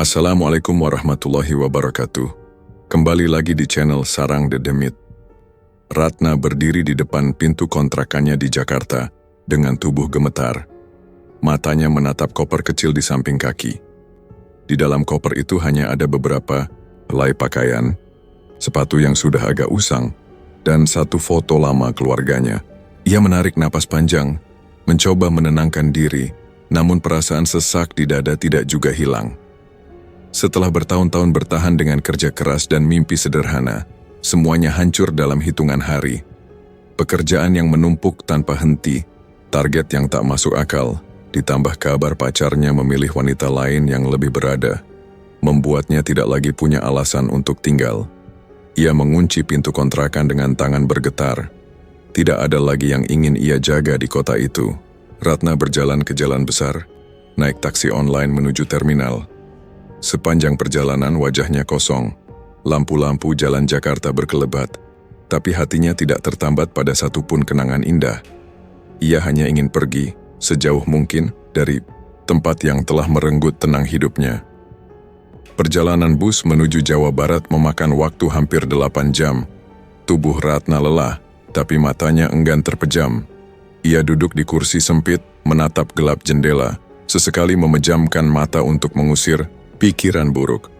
Assalamualaikum warahmatullahi wabarakatuh. Kembali lagi di channel Sarang Dedemit. Ratna berdiri di depan pintu kontrakannya di Jakarta dengan tubuh gemetar. Matanya menatap koper kecil di samping kaki. Di dalam koper itu hanya ada beberapa helai pakaian, sepatu yang sudah agak usang, dan satu foto lama keluarganya. Ia menarik napas panjang, mencoba menenangkan diri, namun perasaan sesak di dada tidak juga hilang. Setelah bertahun-tahun bertahan dengan kerja keras dan mimpi sederhana, semuanya hancur dalam hitungan hari. Pekerjaan yang menumpuk tanpa henti, target yang tak masuk akal, ditambah kabar pacarnya memilih wanita lain yang lebih berada, membuatnya tidak lagi punya alasan untuk tinggal. Ia mengunci pintu kontrakan dengan tangan bergetar. Tidak ada lagi yang ingin ia jaga di kota itu. Ratna berjalan ke jalan besar, naik taksi online menuju terminal. Sepanjang perjalanan wajahnya kosong, lampu-lampu jalan Jakarta berkelebat, tapi hatinya tidak tertambat pada satupun kenangan indah. Ia hanya ingin pergi, sejauh mungkin, dari tempat yang telah merenggut tenang hidupnya. Perjalanan bus menuju Jawa Barat memakan waktu hampir 8 jam. Tubuh Ratna lelah, tapi matanya enggan terpejam. Ia duduk di kursi sempit, menatap gelap jendela, sesekali memejamkan mata untuk mengusir pikiran buruk.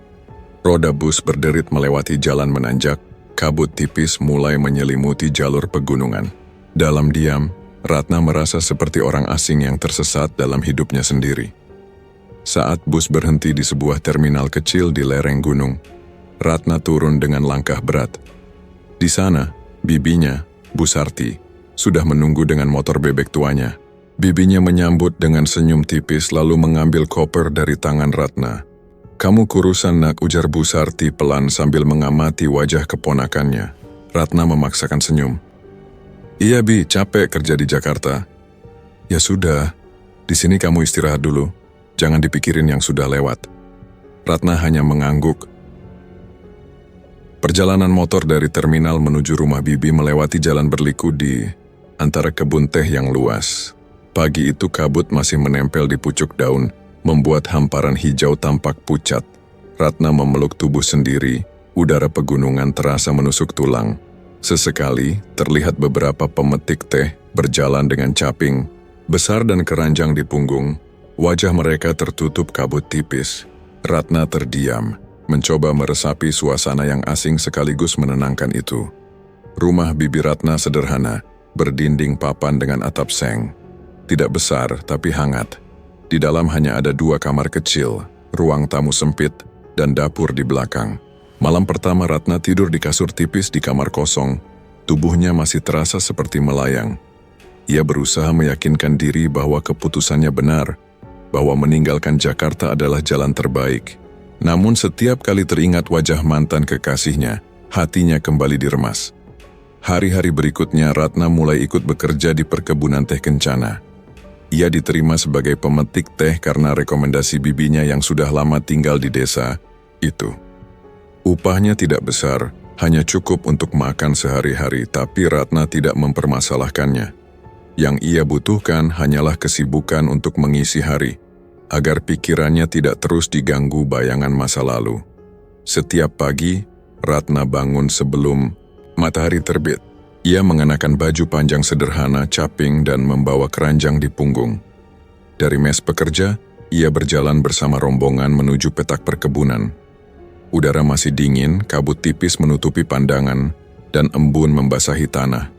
Roda bus berderit melewati jalan menanjak, kabut tipis mulai menyelimuti jalur pegunungan. Dalam diam, Ratna merasa seperti orang asing yang tersesat dalam hidupnya sendiri. Saat bus berhenti di sebuah terminal kecil di lereng gunung, Ratna turun dengan langkah berat. Di sana, bibinya, Bu Sarti, sudah menunggu dengan motor bebek tuanya. Bibinya menyambut dengan senyum tipis lalu mengambil koper dari tangan Ratna. "Kamu kurusan nak," ujar Bu Sarti pelan sambil mengamati wajah keponakannya. Ratna memaksakan senyum. "Iya Bi, capek kerja di Jakarta." "Ya sudah, di sini kamu istirahat dulu. Jangan dipikirin yang sudah lewat." Ratna hanya mengangguk. Perjalanan motor dari terminal menuju rumah Bibi melewati jalan berliku di antara kebun teh yang luas. Pagi itu kabut masih menempel di pucuk daun, membuat hamparan hijau tampak pucat. Ratna memeluk tubuh sendiri, udara pegunungan terasa menusuk tulang. Sesekali, terlihat beberapa pemetik teh berjalan dengan caping, besar dan keranjang di punggung. Wajah mereka tertutup kabut tipis. Ratna terdiam, mencoba meresapi suasana yang asing sekaligus menenangkan itu. Rumah Bibi Ratna sederhana, berdinding papan dengan atap seng. Tidak besar, tapi hangat. Di dalam hanya ada 2 kamar kecil, ruang tamu sempit, dan dapur di belakang. Malam pertama Ratna tidur di kasur tipis di kamar kosong. Tubuhnya masih terasa seperti melayang. Ia berusaha meyakinkan diri bahwa keputusannya benar, bahwa meninggalkan Jakarta adalah jalan terbaik. Namun setiap kali teringat wajah mantan kekasihnya, hatinya kembali diremas. Hari-hari berikutnya Ratna mulai ikut bekerja di perkebunan teh Kencana. Ia diterima sebagai pemetik teh karena rekomendasi bibinya yang sudah lama tinggal di desa itu. Upahnya tidak besar, hanya cukup untuk makan sehari-hari, tapi Ratna tidak mempermasalahkannya. Yang ia butuhkan hanyalah kesibukan untuk mengisi hari, agar pikirannya tidak terus diganggu bayangan masa lalu. Setiap pagi, Ratna bangun sebelum matahari terbit. Ia mengenakan baju panjang sederhana, caping, dan membawa keranjang di punggung. Dari mes pekerja, ia berjalan bersama rombongan menuju petak perkebunan. Udara masih dingin, kabut tipis menutupi pandangan, dan embun membasahi tanah.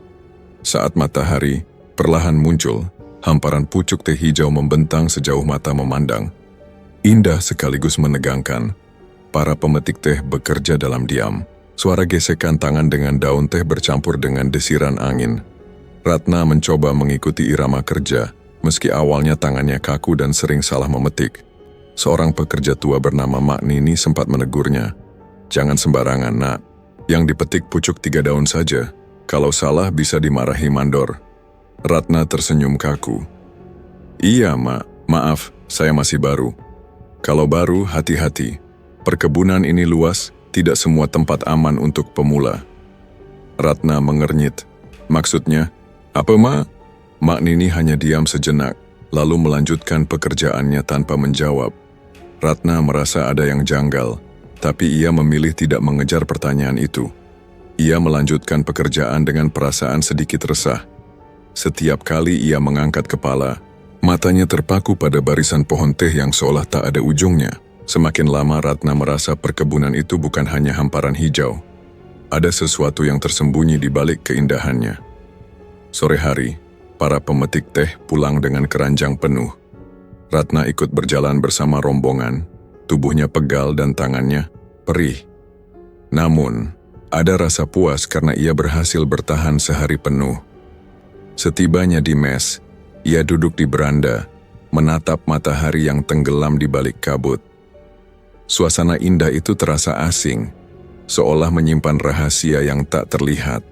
Saat matahari perlahan muncul, hamparan pucuk teh hijau membentang sejauh mata memandang. Indah sekaligus menegangkan. Para pemetik teh bekerja dalam diam. Suara gesekan tangan dengan daun teh bercampur dengan desiran angin. Ratna mencoba mengikuti irama kerja, meski awalnya tangannya kaku dan sering salah memetik. Seorang pekerja tua bernama Mak Nini sempat menegurnya. "Jangan sembarangan, nak. Yang dipetik pucuk 3 daun saja. Kalau salah bisa dimarahi mandor." Ratna tersenyum kaku. "Iya, Mak. Maaf, saya masih baru." "Kalau baru, hati-hati. Perkebunan ini luas, tidak semua tempat aman untuk pemula." Ratna mengernyit. "Maksudnya, apa, Ma?" Mak Nini hanya diam sejenak, lalu melanjutkan pekerjaannya tanpa menjawab. Ratna merasa ada yang janggal, tapi ia memilih tidak mengejar pertanyaan itu. Ia melanjutkan pekerjaan dengan perasaan sedikit resah. Setiap kali ia mengangkat kepala, matanya terpaku pada barisan pohon teh yang seolah tak ada ujungnya. Semakin lama Ratna merasa perkebunan itu bukan hanya hamparan hijau. Ada sesuatu yang tersembunyi di balik keindahannya. Sore hari, para pemetik teh pulang dengan keranjang penuh. Ratna ikut berjalan bersama rombongan, tubuhnya pegal dan tangannya perih. Namun, ada rasa puas karena ia berhasil bertahan sehari penuh. Setibanya di mes, ia duduk di beranda, menatap matahari yang tenggelam di balik kabut. Suasana indah itu terasa asing, seolah menyimpan rahasia yang tak terlihat.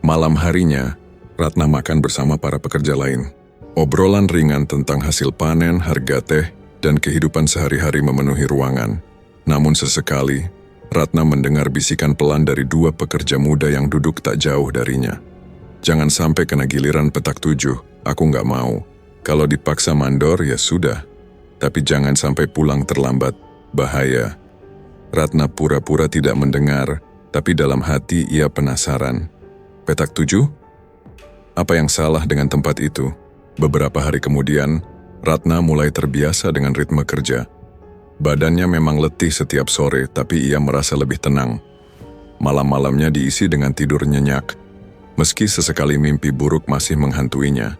Malam harinya, Ratna makan bersama para pekerja lain. Obrolan ringan tentang hasil panen, harga teh, dan kehidupan sehari-hari memenuhi ruangan. Namun sesekali, Ratna mendengar bisikan pelan dari dua pekerja muda yang duduk tak jauh darinya. Jangan sampai kena giliran petak 7, aku nggak mau. Kalau dipaksa mandor ya sudah. Tapi jangan sampai pulang terlambat, bahaya. Ratna pura-pura tidak mendengar, tapi dalam hati ia penasaran. Petak 7? Apa yang salah dengan tempat itu? Beberapa hari kemudian, Ratna mulai terbiasa dengan ritme kerja. Badannya memang letih setiap sore, tapi ia merasa lebih tenang. Malam-malamnya diisi dengan tidur nyenyak, meski sesekali mimpi buruk masih menghantuinya.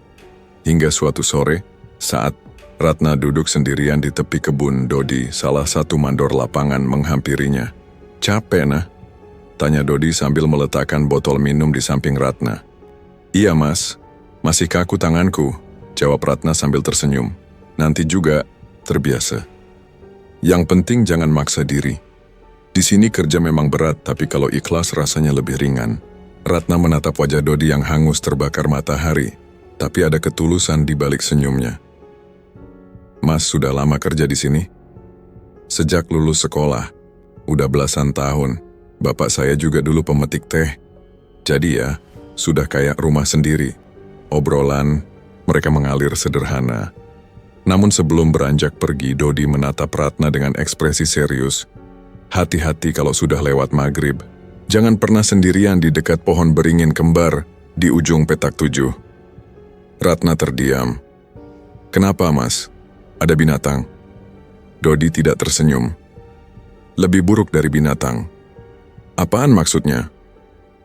Hingga suatu sore, saat Ratna duduk sendirian di tepi kebun, Dodi, salah satu mandor lapangan, menghampirinya. "Capek, nah?" tanya Dodi sambil meletakkan botol minum di samping Ratna. "Iya, Mas. Masih kaku tanganku," jawab Ratna sambil tersenyum. "Nanti juga terbiasa. Yang penting jangan maksa diri. Di sini kerja memang berat, tapi kalau ikhlas rasanya lebih ringan." Ratna menatap wajah Dodi yang hangus terbakar matahari, tapi ada ketulusan di balik senyumnya. "Mas sudah lama kerja di sini?" "Sejak lulus sekolah. Udah belasan tahun. Bapak saya juga dulu pemetik teh. Jadi ya, sudah kayak rumah sendiri." Obrolan mereka mengalir sederhana. Namun sebelum beranjak pergi, Dodi menatap Ratna dengan ekspresi serius. "Hati-hati kalau sudah lewat maghrib. Jangan pernah sendirian di dekat pohon beringin kembar di ujung petak 7. Ratna terdiam. "Kenapa, Mas? Ada binatang?" Dodi tidak tersenyum. "Lebih buruk dari binatang." "Apaan maksudnya?"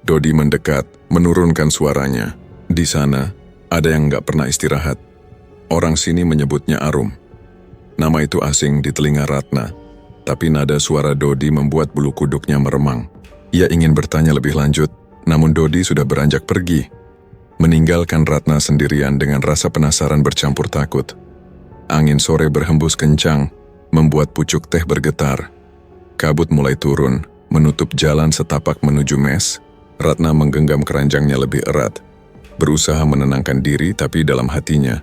Dodi mendekat, menurunkan suaranya. "Di sana, ada yang nggak pernah istirahat. Orang sini menyebutnya Arum." Nama itu asing di telinga Ratna, tapi nada suara Dodi membuat bulu kuduknya meremang. Ia ingin bertanya lebih lanjut, namun Dodi sudah beranjak pergi, meninggalkan Ratna sendirian dengan rasa penasaran bercampur takut. Angin sore berhembus kencang, membuat pucuk teh bergetar. Kabut mulai turun, menutup jalan setapak menuju mes. Ratna menggenggam keranjangnya lebih erat, berusaha menenangkan diri, tapi dalam hatinya,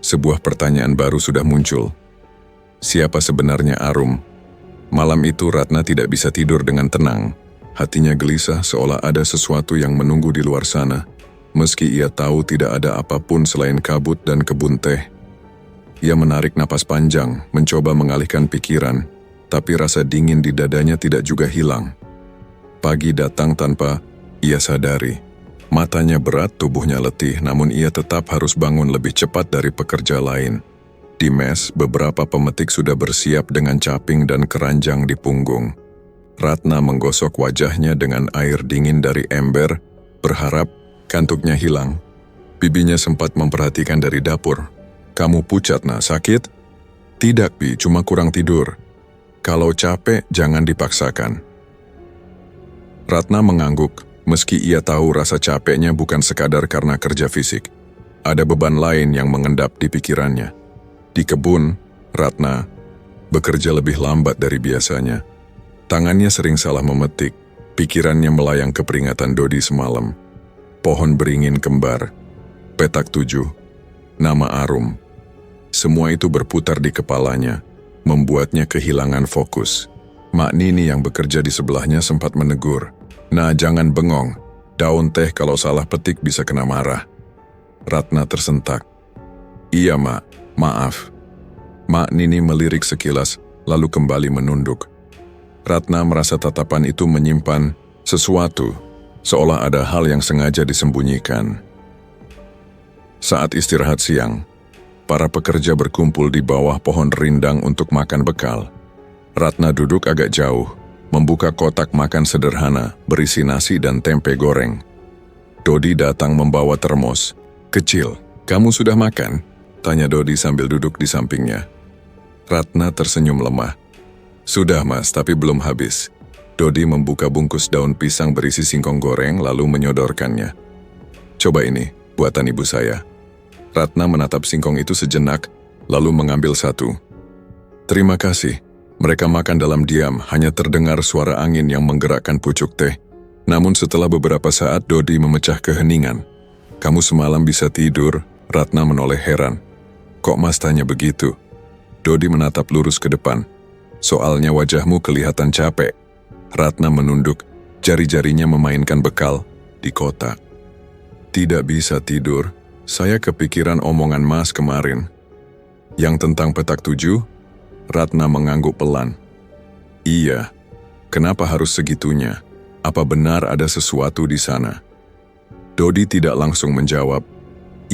sebuah pertanyaan baru sudah muncul. Siapa sebenarnya Arum? Malam itu Ratna tidak bisa tidur dengan tenang. Hatinya gelisah seolah ada sesuatu yang menunggu di luar sana, meski ia tahu tidak ada apapun selain kabut dan kebun teh. Ia menarik napas panjang, mencoba mengalihkan pikiran, tapi rasa dingin di dadanya tidak juga hilang. Pagi datang tanpa ia sadari. Matanya berat, tubuhnya letih, namun ia tetap harus bangun lebih cepat dari pekerja lain. Di mes, beberapa pemetik sudah bersiap dengan caping dan keranjang di punggung. Ratna menggosok wajahnya dengan air dingin dari ember, berharap kantuknya hilang. Bibinya sempat memperhatikan dari dapur. "Kamu pucat, nak? Sakit?" "Tidak, Bi, cuma kurang tidur." "Kalau capek, jangan dipaksakan." Ratna mengangguk. Meski ia tahu rasa capeknya bukan sekadar karena kerja fisik, ada beban lain yang mengendap di pikirannya. Di kebun, Ratna bekerja lebih lambat dari biasanya. Tangannya sering salah memetik, pikirannya melayang ke peringatan Dodi semalam. Pohon beringin kembar, petak 7, nama Arum. Semua itu berputar di kepalanya, membuatnya kehilangan fokus. Mak Nini yang bekerja di sebelahnya sempat menegur. "Nah, jangan bengong. Daun teh kalau salah petik bisa kena marah." Ratna tersentak. "Iya, Mak. Maaf." Mak Nini melirik sekilas, lalu kembali menunduk. Ratna merasa tatapan itu menyimpan sesuatu, seolah ada hal yang sengaja disembunyikan. Saat istirahat siang, para pekerja berkumpul di bawah pohon rindang untuk makan bekal. Ratna duduk agak jauh, membuka kotak makan sederhana berisi nasi dan tempe goreng. Dodi datang membawa termos. "Kecil, kamu sudah makan?" tanya Dodi sambil duduk di sampingnya. Ratna tersenyum lemah. "Sudah mas, tapi belum habis." Dodi membuka bungkus daun pisang berisi singkong goreng lalu menyodorkannya. "Coba ini, buatan ibu saya." Ratna menatap singkong itu sejenak, lalu mengambil satu. "Terima kasih." Mereka makan dalam diam, hanya terdengar suara angin yang menggerakkan pucuk teh. Namun setelah beberapa saat Dodi memecah keheningan. "Kamu semalam bisa tidur?" Ratna menoleh heran. "Kok mas tanya begitu?" Dodi menatap lurus ke depan. "Soalnya wajahmu kelihatan capek." Ratna menunduk, jari-jarinya memainkan bekal di kotak. "Tidak bisa tidur, saya kepikiran omongan mas kemarin." "Yang tentang petak 7? Ratna mengangguk pelan. "Iya, kenapa harus segitunya? Apa benar ada sesuatu di sana?" Dodi tidak langsung menjawab.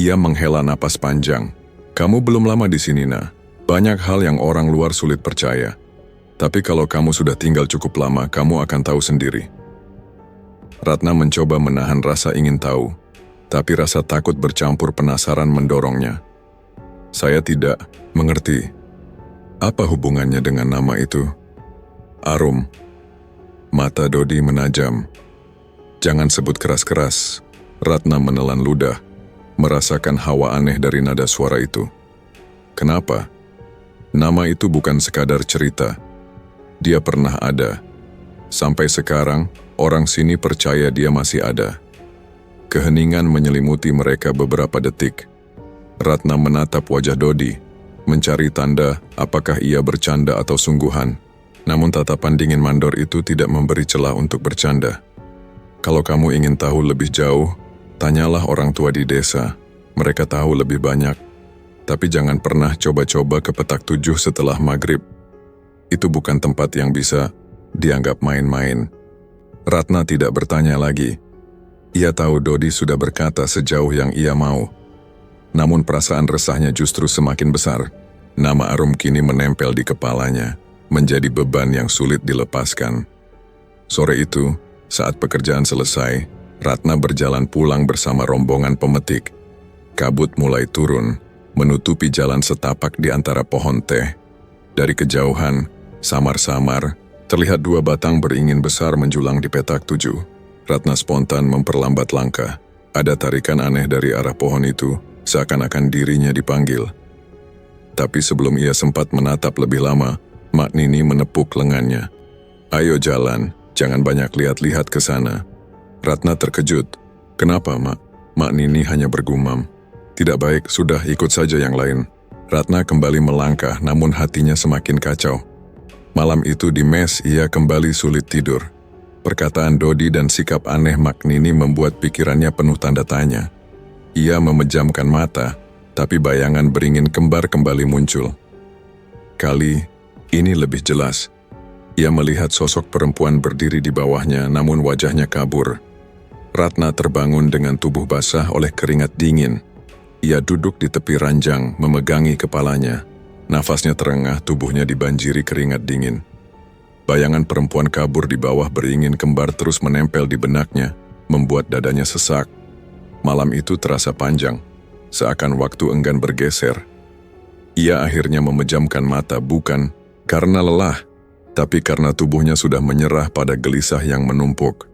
Ia menghela napas panjang. "Kamu belum lama di sini, Nah. Banyak hal yang orang luar sulit percaya. Tapi kalau kamu sudah tinggal cukup lama, kamu akan tahu sendiri." Ratna mencoba menahan rasa ingin tahu, tapi rasa takut bercampur penasaran mendorongnya. "Saya tidak mengerti. Apa hubungannya dengan nama itu?" "Arum." Mata Dodi menajam. "Jangan sebut keras-keras." Ratna menelan ludah, merasakan hawa aneh dari nada suara itu. "Kenapa?" "Nama itu bukan sekadar cerita. Dia pernah ada. Sampai sekarang, orang sini percaya dia masih ada." Keheningan menyelimuti mereka beberapa detik. Ratna menatap wajah Dodi, mencari tanda apakah ia bercanda atau sungguhan. Namun tatapan dingin mandor itu tidak memberi celah untuk bercanda. "Kalau kamu ingin tahu lebih jauh, tanyalah orang tua di desa. Mereka tahu lebih banyak. Tapi jangan pernah coba-coba ke petak 7 setelah maghrib. Itu bukan tempat yang bisa dianggap main-main." Ratna tidak bertanya lagi. Ia tahu Dodi sudah berkata sejauh yang ia mau. Namun perasaan resahnya justru semakin besar. Nama Arum kini menempel di kepalanya, menjadi beban yang sulit dilepaskan. Sore itu, saat pekerjaan selesai, Ratna berjalan pulang bersama rombongan pemetik. Kabut mulai turun, menutupi jalan setapak di antara pohon teh. Dari kejauhan, samar-samar, terlihat 2 batang beringin besar menjulang di petak 7. Ratna spontan memperlambat langkah. Ada tarikan aneh dari arah pohon itu, seakan-akan dirinya dipanggil. Tapi sebelum ia sempat menatap lebih lama, Mak Nini menepuk lengannya. "Ayo jalan, jangan banyak lihat-lihat ke sana." Ratna terkejut. "Kenapa, Mak?" Mak Nini hanya bergumam. "Tidak baik, sudah ikut saja yang lain." Ratna kembali melangkah, namun hatinya semakin kacau. Malam itu di mes ia kembali sulit tidur. Perkataan Dodi dan sikap aneh Mak Nini membuat pikirannya penuh tanda tanya. Ia memejamkan mata, tapi bayangan beringin kembar kembali muncul. Kali ini lebih jelas. Ia melihat sosok perempuan berdiri di bawahnya, namun wajahnya kabur. Ratna terbangun dengan tubuh basah oleh keringat dingin. Ia duduk di tepi ranjang, memegangi kepalanya. Nafasnya terengah, tubuhnya dibanjiri keringat dingin. Bayangan perempuan kabur di bawah beringin kembar terus menempel di benaknya, membuat dadanya sesak. Malam itu terasa panjang, seakan waktu enggan bergeser. Ia akhirnya memejamkan mata bukan karena lelah, tapi karena tubuhnya sudah menyerah pada gelisah yang menumpuk.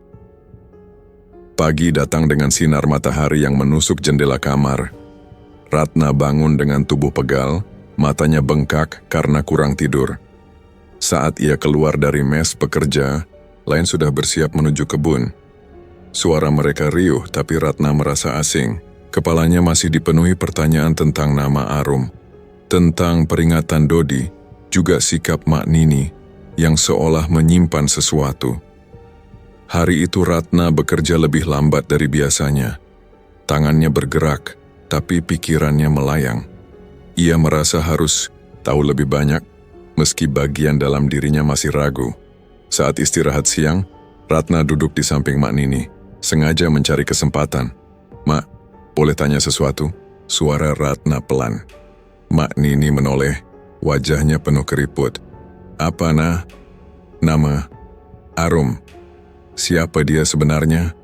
Pagi datang dengan sinar matahari yang menusuk jendela kamar. Ratna bangun dengan tubuh pegal, matanya bengkak karena kurang tidur. Saat ia keluar dari mes pekerja, lain sudah bersiap menuju kebun. Suara mereka riuh, tapi Ratna merasa asing. Kepalanya masih dipenuhi pertanyaan tentang nama Arum, tentang peringatan Dodi, juga sikap Mak Nini, yang seolah menyimpan sesuatu. Hari itu Ratna bekerja lebih lambat dari biasanya. Tangannya bergerak, tapi pikirannya melayang. Ia merasa harus tahu lebih banyak, meski bagian dalam dirinya masih ragu. Saat istirahat siang, Ratna duduk di samping Mak Nini, sengaja mencari kesempatan. "Mak, boleh tanya sesuatu?" Suara Ratna pelan. Mak Nini menoleh, wajahnya penuh keriput. "Apa, Nah?" "Nama Arum. Siapa dia sebenarnya?"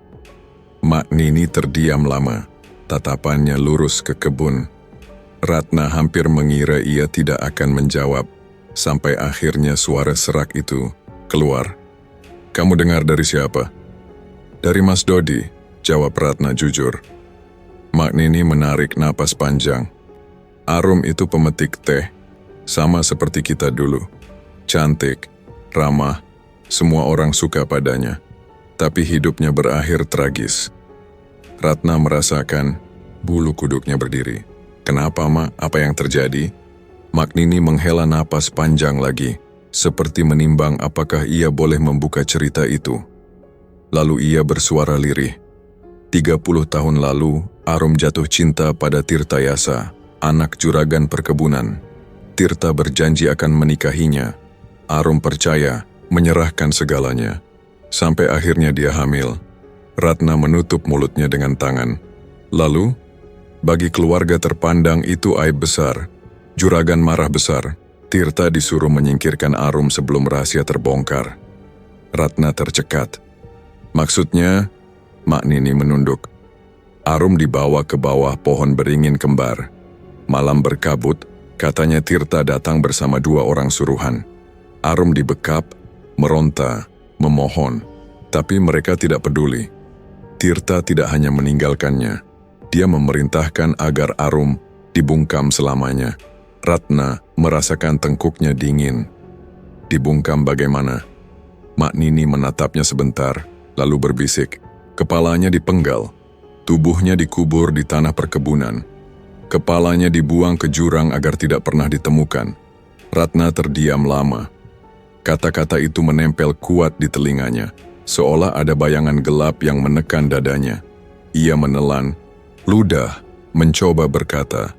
Mak Nini terdiam lama, tatapannya lurus ke kebun. Ratna hampir mengira ia tidak akan menjawab, sampai akhirnya suara serak itu keluar. "Kamu dengar dari siapa?" "Dari Mas Dodi," jawab Ratna jujur. Mak Nini menarik napas panjang. "Arum itu pemetik teh, sama seperti kita dulu. Cantik, ramah, semua orang suka padanya. Tapi hidupnya berakhir tragis." Ratna merasakan bulu kuduknya berdiri. "Kenapa, Mak? Apa yang terjadi?" Mak Nini menghela napas panjang lagi, seperti menimbang apakah ia boleh membuka cerita itu. Lalu ia bersuara lirih. 30 tahun lalu, Arum jatuh cinta pada Tirta Yasa, anak juragan perkebunan. Tirta berjanji akan menikahinya. Arum percaya, menyerahkan segalanya. Sampai akhirnya dia hamil. Ratna menutup mulutnya dengan tangan. Lalu, bagi keluarga terpandang itu aib besar. Juragan marah besar. Tirta disuruh menyingkirkan Arum sebelum rahasia terbongkar. Ratna tercekat. "Maksudnya?" Mak Nini menunduk. "Arum dibawa ke bawah pohon beringin kembar. Malam berkabut, katanya Tirta datang bersama 2 orang suruhan. Arum dibekap, meronta, memohon, tapi mereka tidak peduli. Tirta tidak hanya meninggalkannya, dia memerintahkan agar Arum dibungkam selamanya." Ratna merasakan tengkuknya dingin. "Dibungkam bagaimana?" Mak Nini menatapnya sebentar, lalu berbisik. "Kepalanya dipenggal, tubuhnya dikubur di tanah perkebunan. Kepalanya dibuang ke jurang agar tidak pernah ditemukan." Ratna terdiam lama. Kata-kata itu menempel kuat di telinganya, seolah ada bayangan gelap yang menekan dadanya. Ia menelan, ludah, mencoba berkata,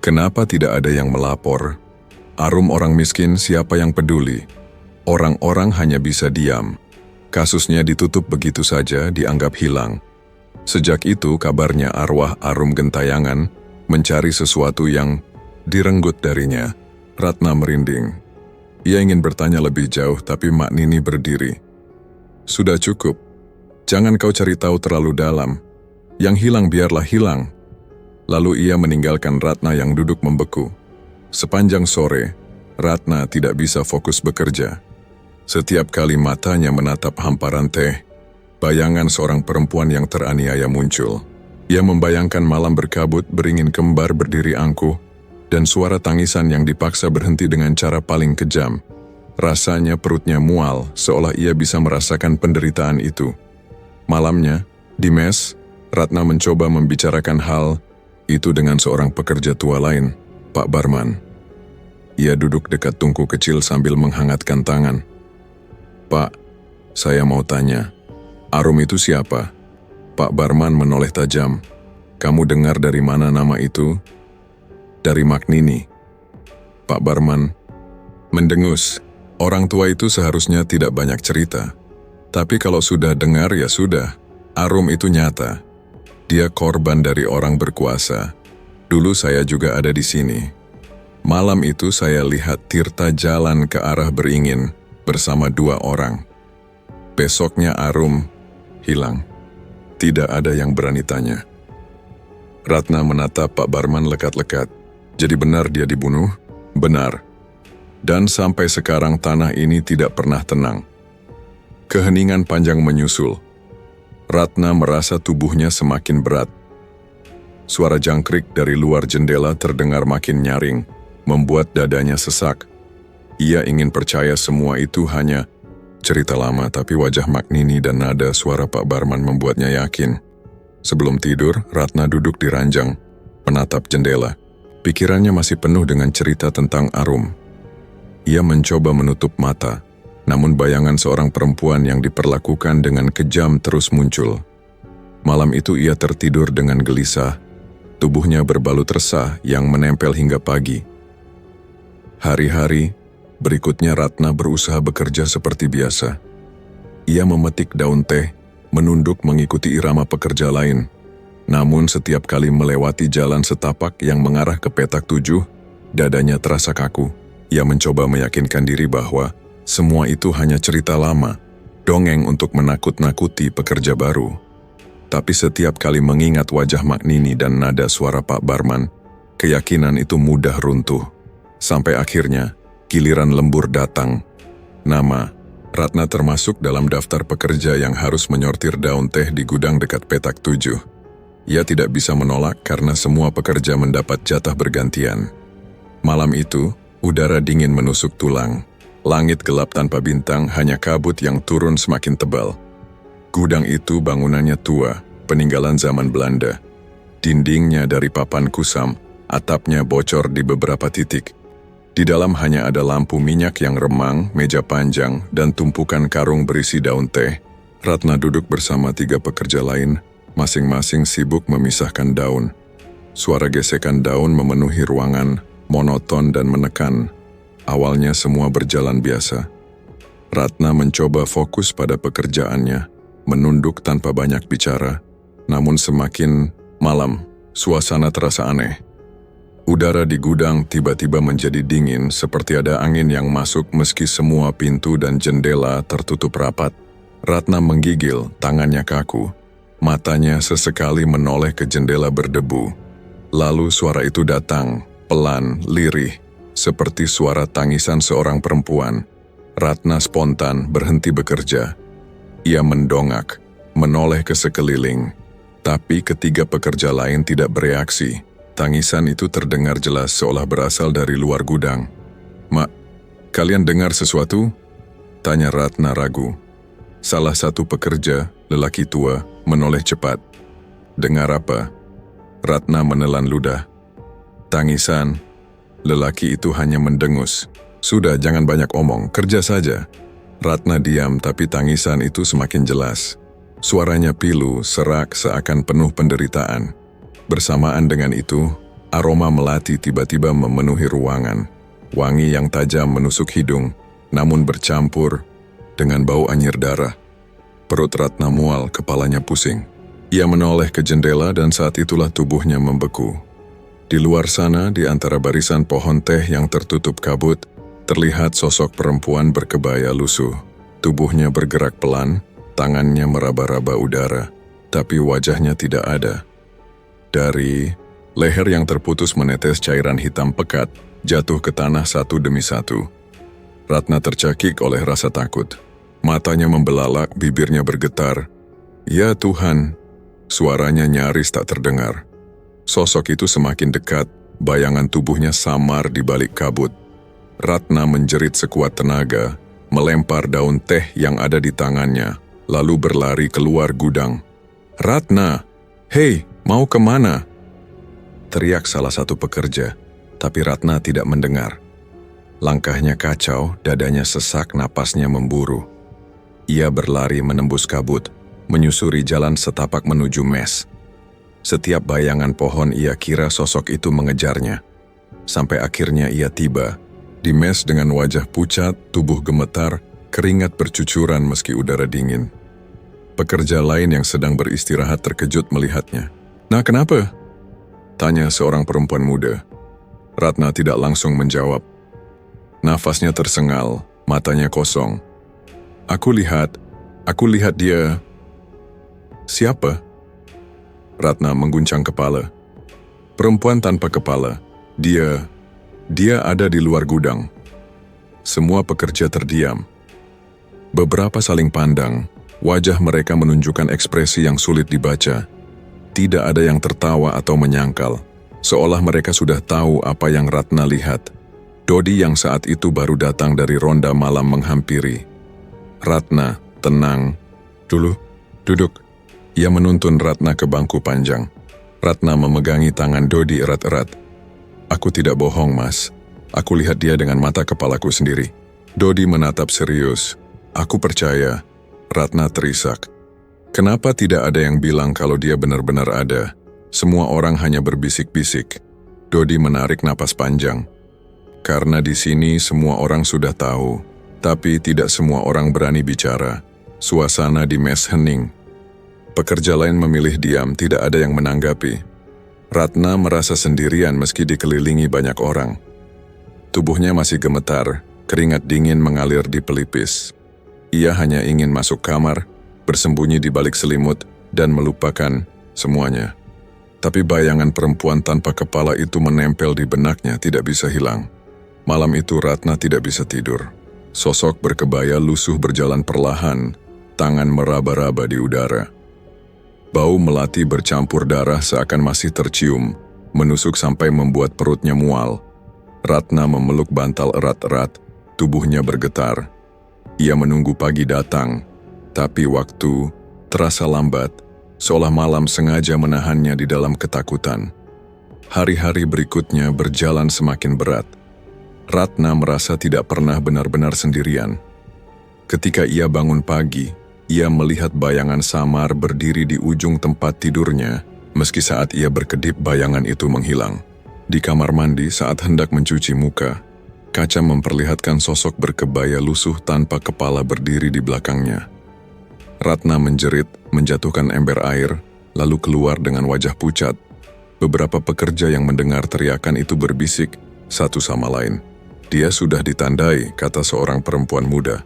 "Kenapa tidak ada yang melapor? Arum orang miskin, siapa yang peduli? Orang-orang hanya bisa diam. Kasusnya ditutup begitu saja, dianggap hilang." Sejak itu kabarnya arwah Arum gentayangan mencari sesuatu yang direnggut darinya. Ratna merinding. Ia ingin bertanya lebih jauh, tapi Mak Nini berdiri. "Sudah cukup. Jangan kau cari tahu terlalu dalam. Yang hilang biarlah hilang." Lalu ia meninggalkan Ratna yang duduk membeku. Sepanjang sore, Ratna tidak bisa fokus bekerja. Setiap kali matanya menatap hamparan teh, bayangan seorang perempuan yang teraniaya muncul. Ia membayangkan malam berkabut, beringin kembar berdiri angkuh, dan suara tangisan yang dipaksa berhenti dengan cara paling kejam. Rasanya perutnya mual, seolah ia bisa merasakan penderitaan itu. Malamnya, di mes, Ratna mencoba membicarakan hal itu dengan seorang pekerja tua lain, Pak Barman. Ia duduk dekat tungku kecil sambil menghangatkan tangan. "Pak, saya mau tanya, Arum itu siapa?" Pak Barman menoleh tajam. "Kamu dengar dari mana nama itu?" "Dari Mak Nini." Pak Barman mendengus. Orang tua itu seharusnya tidak banyak cerita. Tapi kalau sudah dengar ya sudah. Arum itu nyata. Dia korban dari orang berkuasa. Dulu saya juga ada di sini. Malam itu saya lihat Tirta jalan ke arah beringin bersama 2 orang. Besoknya Arum hilang. Tidak ada yang berani tanya. Ratna menatap Pak Barman lekat-lekat. "Jadi benar dia dibunuh?" "Benar. Dan sampai sekarang tanah ini tidak pernah tenang." Keheningan panjang menyusul. Ratna merasa tubuhnya semakin berat. Suara jangkrik dari luar jendela terdengar makin nyaring, membuat dadanya sesak. Ia ingin percaya semua itu hanya cerita lama, tapi wajah Mak Nini dan nada suara Pak Barman membuatnya yakin. Sebelum tidur, Ratna duduk di ranjang, menatap jendela. Pikirannya masih penuh dengan cerita tentang Arum. Ia mencoba menutup mata, namun bayangan seorang perempuan yang diperlakukan dengan kejam terus muncul. Malam itu ia tertidur dengan gelisah, tubuhnya berbalut resah yang menempel hingga pagi. Hari-hari berikutnya Ratna berusaha bekerja seperti biasa. Ia memetik daun teh, menunduk mengikuti irama pekerja lain. Namun setiap kali melewati jalan setapak yang mengarah ke petak 7, dadanya terasa kaku. Ia mencoba meyakinkan diri bahwa semua itu hanya cerita lama, dongeng untuk menakut-nakuti pekerja baru. Tapi setiap kali mengingat wajah Maknini dan nada suara Pak Barman, keyakinan itu mudah runtuh. Sampai akhirnya, giliran lembur datang. Nama Ratna termasuk dalam daftar pekerja yang harus menyortir daun teh di gudang dekat petak 7. Ia tidak bisa menolak karena semua pekerja mendapat jatah bergantian. Malam itu, udara dingin menusuk tulang. Langit gelap tanpa bintang, hanya kabut yang turun semakin tebal. Gudang itu bangunannya tua, peninggalan zaman Belanda. Dindingnya dari papan kusam, atapnya bocor di beberapa titik. Di dalam hanya ada lampu minyak yang remang, meja panjang, dan tumpukan karung berisi daun teh. Ratna duduk bersama 3 pekerja lain, masing-masing sibuk memisahkan daun. Suara gesekan daun memenuhi ruangan, monoton dan menekan. Awalnya semua berjalan biasa. Ratna mencoba fokus pada pekerjaannya, menunduk tanpa banyak bicara. Namun semakin malam, suasana terasa aneh. Udara di gudang tiba-tiba menjadi dingin seperti ada angin yang masuk meski semua pintu dan jendela tertutup rapat. Ratna menggigil, tangannya kaku. Matanya sesekali menoleh ke jendela berdebu. Lalu suara itu datang, pelan, lirih, seperti suara tangisan seorang perempuan. Ratna spontan berhenti bekerja. Ia mendongak, menoleh ke sekeliling. Tapi ketiga pekerja lain tidak bereaksi. Tangisan itu terdengar jelas seolah berasal dari luar gudang. "Mak, kalian dengar sesuatu?" tanya Ratna ragu. Salah satu pekerja, lelaki tua, menoleh cepat. "Dengar apa?" Ratna menelan ludah. "Tangisan." Lelaki itu hanya mendengus. "Sudah, jangan banyak omong, kerja saja." Ratna diam, tapi tangisan itu semakin jelas. Suaranya pilu, serak, seakan penuh penderitaan. Bersamaan dengan itu, aroma melati tiba-tiba memenuhi ruangan. Wangi yang tajam menusuk hidung, namun bercampur dengan bau anyir darah. Perut Ratna mual, kepalanya pusing. Ia menoleh ke jendela dan saat itulah tubuhnya membeku. Di luar sana, di antara barisan pohon teh yang tertutup kabut, terlihat sosok perempuan berkebaya lusuh. Tubuhnya bergerak pelan, tangannya meraba-raba udara, tapi wajahnya tidak ada. Dari leher yang terputus menetes cairan hitam pekat, jatuh ke tanah satu demi satu. Ratna tercekik oleh rasa takut. Matanya membelalak, bibirnya bergetar. "Ya Tuhan!" Suaranya nyaris tak terdengar. Sosok itu semakin dekat, bayangan tubuhnya samar di balik kabut. Ratna menjerit sekuat tenaga, melempar daun teh yang ada di tangannya, lalu berlari keluar gudang. "Ratna! Hei, mau kemana?" teriak salah satu pekerja, tapi Ratna tidak mendengar. Langkahnya kacau, dadanya sesak, napasnya memburu. Ia berlari menembus kabut, menyusuri jalan setapak menuju mes. Setiap bayangan pohon ia kira sosok itu mengejarnya. Sampai akhirnya ia tiba di mes dengan wajah pucat, tubuh gemetar, keringat bercucuran meski udara dingin. Pekerja lain yang sedang beristirahat terkejut melihatnya. "Nah, kenapa?" tanya seorang perempuan muda. Ratna tidak langsung menjawab. Nafasnya tersengal, matanya kosong. Aku lihat dia." "Siapa?" Ratna mengguncang kepala. "Perempuan tanpa kepala. Dia ada di luar gudang." Semua pekerja terdiam. Beberapa saling pandang, wajah mereka menunjukkan ekspresi yang sulit dibaca. Tidak ada yang tertawa atau menyangkal, seolah mereka sudah tahu apa yang Ratna lihat. Dodi yang saat itu baru datang dari ronda malam menghampiri. "Ratna, tenang. Duduk." Ia menuntun Ratna ke bangku panjang. Ratna memegangi tangan Dodi erat-erat. "Aku tidak bohong, Mas. Aku lihat dia dengan mata kepalaku sendiri." Dodi menatap serius. "Aku percaya." Ratna terisak. Kenapa tidak ada yang bilang kalau dia benar-benar ada? Semua orang hanya berbisik-bisik. Dodi menarik napas panjang. Karena di sini semua orang sudah tahu, tapi tidak semua orang berani bicara. Suasana di mes hening. Pekerja lain memilih diam, tidak ada yang menanggapi. Ratna merasa sendirian meski dikelilingi banyak orang. Tubuhnya masih gemetar, keringat dingin mengalir di pelipis. Ia hanya ingin masuk kamar, bersembunyi di balik selimut, dan melupakan semuanya. Tapi bayangan perempuan tanpa kepala itu menempel di benaknya, tidak bisa hilang. Malam itu Ratna tidak bisa tidur. Sosok berkebaya lusuh berjalan perlahan, tangan meraba-raba di udara. Bau melati bercampur darah seakan masih tercium, menusuk sampai membuat perutnya mual. Ratna memeluk bantal erat-erat, tubuhnya bergetar. Ia menunggu pagi datang, tapi waktu terasa lambat, seolah malam sengaja menahannya di dalam ketakutan. Hari-hari berikutnya berjalan semakin berat. Ratna merasa tidak pernah benar-benar sendirian. Ketika ia bangun pagi, ia melihat bayangan samar berdiri di ujung tempat tidurnya, meski saat ia berkedip bayangan itu menghilang. Di kamar mandi saat hendak mencuci muka, kaca memperlihatkan sosok berkebaya lusuh tanpa kepala berdiri di belakangnya. Ratna menjerit, menjatuhkan ember air, lalu keluar dengan wajah pucat. Beberapa pekerja yang mendengar teriakan itu berbisik satu sama lain. "Dia sudah ditandai," kata seorang perempuan muda.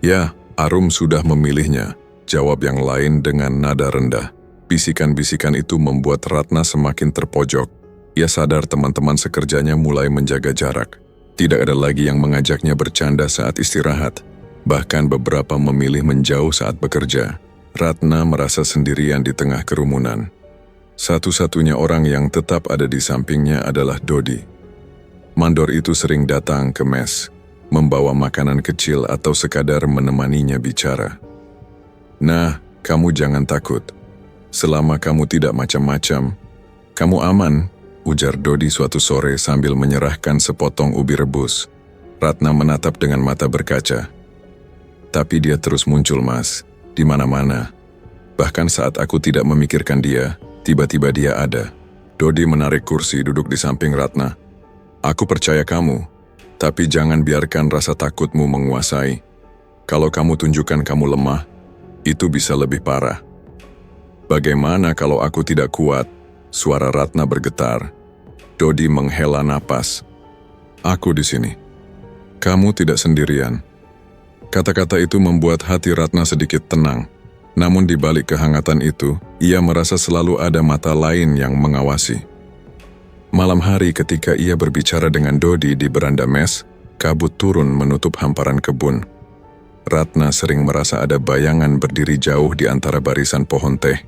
"Ya, Arum sudah memilihnya," jawab yang lain dengan nada rendah. Bisikan-bisikan itu membuat Ratna semakin terpojok. Ia sadar teman-teman sekerjanya mulai menjaga jarak. Tidak ada lagi yang mengajaknya bercanda saat istirahat. Bahkan beberapa memilih menjauh saat bekerja. Ratna merasa sendirian di tengah kerumunan. Satu-satunya orang yang tetap ada di sampingnya adalah Dodi. Mandor itu sering datang ke mes, membawa makanan kecil atau sekadar menemaninya bicara. "Nah, kamu jangan takut. Selama kamu tidak macam-macam, kamu aman," ujar Dodi suatu sore sambil menyerahkan sepotong ubi rebus. Ratna menatap dengan mata berkaca. "Tapi dia terus muncul, Mas, di mana-mana. Bahkan saat aku tidak memikirkan dia, tiba-tiba dia ada." Dodi menarik kursi duduk di samping Ratna. "Aku percaya kamu. Tapi jangan biarkan rasa takutmu menguasai. Kalau kamu tunjukkan kamu lemah, itu bisa lebih parah." "Bagaimana kalau aku tidak kuat?" Suara Ratna bergetar. Dodi menghela napas. "Aku di sini. Kamu tidak sendirian." Kata-kata itu membuat hati Ratna sedikit tenang. Namun di balik kehangatan itu, ia merasa selalu ada mata lain yang mengawasi. Malam hari ketika ia berbicara dengan Dodi di beranda mes, kabut turun menutup hamparan kebun. Ratna sering merasa ada bayangan berdiri jauh di antara barisan pohon teh.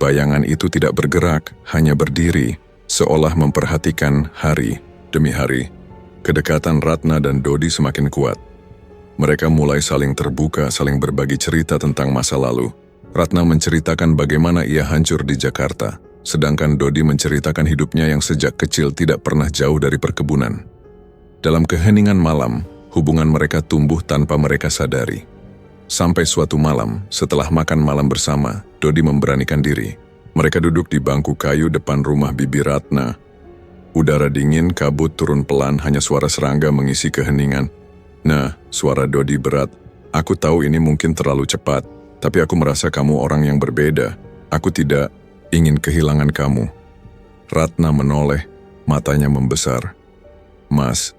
Bayangan itu tidak bergerak, hanya berdiri, seolah memperhatikan hari demi hari. Kedekatan Ratna dan Dodi semakin kuat. Mereka mulai saling terbuka, saling berbagi cerita tentang masa lalu. Ratna menceritakan bagaimana ia hancur di Jakarta. Sedangkan Dodi menceritakan hidupnya yang sejak kecil tidak pernah jauh dari perkebunan. Dalam keheningan malam, hubungan mereka tumbuh tanpa mereka sadari. Sampai suatu malam, setelah makan malam bersama, Dodi memberanikan diri. Mereka duduk di bangku kayu depan rumah Bibi Ratna. Udara dingin, kabut turun pelan, hanya suara serangga mengisi keheningan. "Nah," suara Dodi berat, "aku tahu ini mungkin terlalu cepat, tapi aku merasa kamu orang yang berbeda. Aku tidak ingin kehilangan kamu." Ratna menoleh, matanya membesar. "Mas,"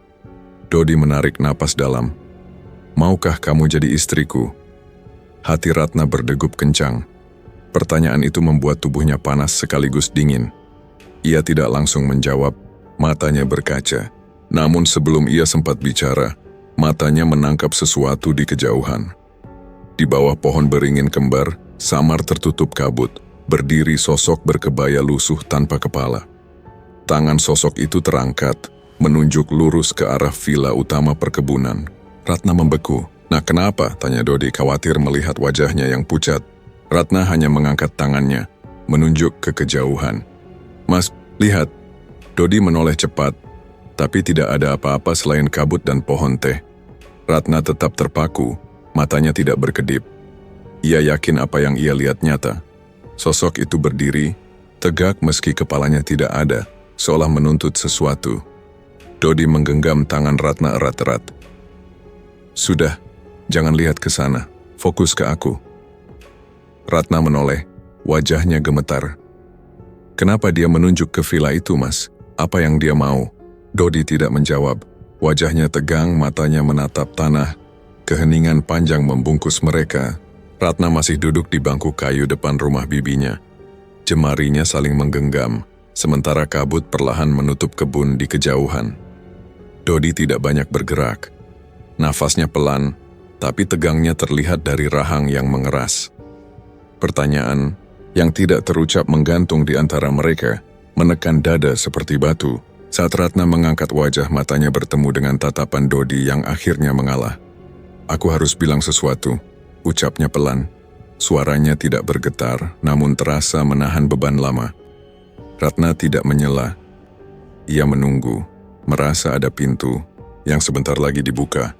Dodi menarik napas dalam, "maukah kamu jadi istriku?" Hati Ratna berdegup kencang. Pertanyaan itu membuat tubuhnya panas sekaligus dingin. Ia tidak langsung menjawab, matanya berkaca. Namun sebelum ia sempat bicara, matanya menangkap sesuatu di kejauhan. Di bawah pohon beringin kembar, samar tertutup kabut, berdiri sosok berkebaya lusuh tanpa kepala. Tangan sosok itu terangkat, menunjuk lurus ke arah villa utama perkebunan. Ratna membeku. "Nah, kenapa?" tanya Dodi khawatir melihat wajahnya yang pucat. Ratna hanya mengangkat tangannya, menunjuk ke kejauhan. "Mas, lihat." Dodi menoleh cepat, tapi tidak ada apa-apa selain kabut dan pohon teh. Ratna tetap terpaku, matanya tidak berkedip. Ia yakin apa yang ia lihat nyata. Sosok itu berdiri, tegak meski kepalanya tidak ada, seolah menuntut sesuatu. Dodi menggenggam tangan Ratna erat-erat. Sudah, jangan lihat ke sana, fokus ke aku. Ratna menoleh, wajahnya gemetar. Kenapa dia menunjuk ke villa itu, Mas? Apa yang dia mau? Dodi tidak menjawab. Wajahnya tegang, matanya menatap tanah. Keheningan panjang membungkus mereka. Ratna masih duduk di bangku kayu depan rumah bibinya. Jemarinya saling menggenggam, sementara kabut perlahan menutup kebun di kejauhan. Dodi tidak banyak bergerak. Nafasnya pelan, tapi tegangnya terlihat dari rahang yang mengeras. Pertanyaan yang tidak terucap menggantung di antara mereka, menekan dada seperti batu. Saat Ratna mengangkat wajah, matanya bertemu dengan tatapan Dodi yang akhirnya mengalah. Aku harus bilang sesuatu, ucapnya pelan. Suaranya tidak bergetar, namun terasa menahan beban lama. Ratna tidak menyela. Ia menunggu, merasa ada pintu yang sebentar lagi dibuka.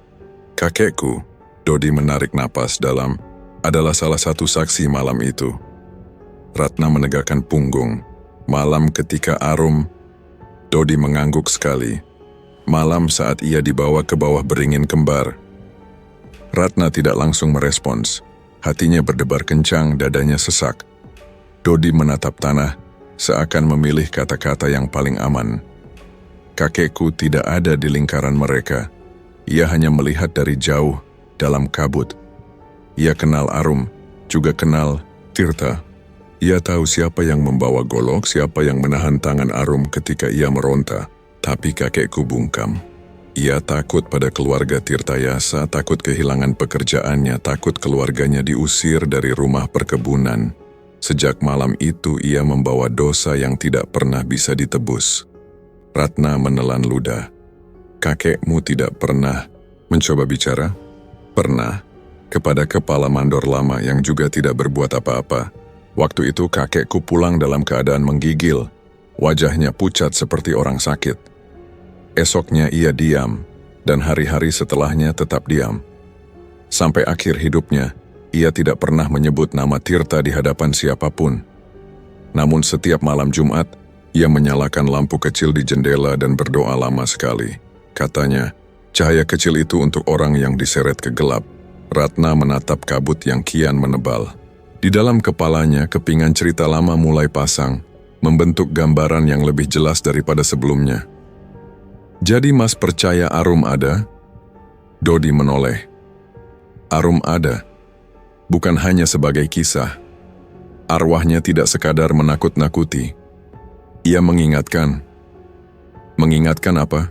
Kakekku, Dodi menarik napas dalam, adalah salah satu saksi malam itu. Ratna menegakkan punggung. Malam ketika Arum, Dodi mengangguk sekali. Malam saat ia dibawa ke bawah beringin kembar. Ratna tidak langsung merespons. Hatinya berdebar kencang, dadanya sesak. Dodi menatap tanah, seakan memilih kata-kata yang paling aman. Kakekku tidak ada di lingkaran mereka. Ia hanya melihat dari jauh, dalam kabut. Ia kenal Arum, juga kenal Tirta. Ia tahu siapa yang membawa golok, siapa yang menahan tangan Arum ketika ia meronta. Tapi kakekku bungkam. Ia takut pada keluarga Tirtayasa, takut kehilangan pekerjaannya, takut keluarganya diusir dari rumah perkebunan. Sejak malam itu ia membawa dosa yang tidak pernah bisa ditebus. Ratna menelan ludah. Kakekmu tidak pernah mencoba bicara? Pernah. Kepada kepala mandor lama yang juga tidak berbuat apa-apa. Waktu itu kakekku pulang dalam keadaan menggigil. Wajahnya pucat seperti orang sakit. Esoknya ia diam, dan hari-hari setelahnya tetap diam. Sampai akhir hidupnya, ia tidak pernah menyebut nama Tirta di hadapan siapapun. Namun setiap malam Jumat, ia menyalakan lampu kecil di jendela dan berdoa lama sekali. Katanya, cahaya kecil itu untuk orang yang diseret ke gelap. Ratna menatap kabut yang kian menebal. Di dalam kepalanya, kepingan cerita lama mulai pasang, membentuk gambaran yang lebih jelas daripada sebelumnya. Jadi Mas percaya Arum ada? Dodi menoleh. Arum ada. Bukan hanya sebagai kisah. Arwahnya tidak sekadar menakut-nakuti. Ia mengingatkan. Mengingatkan apa?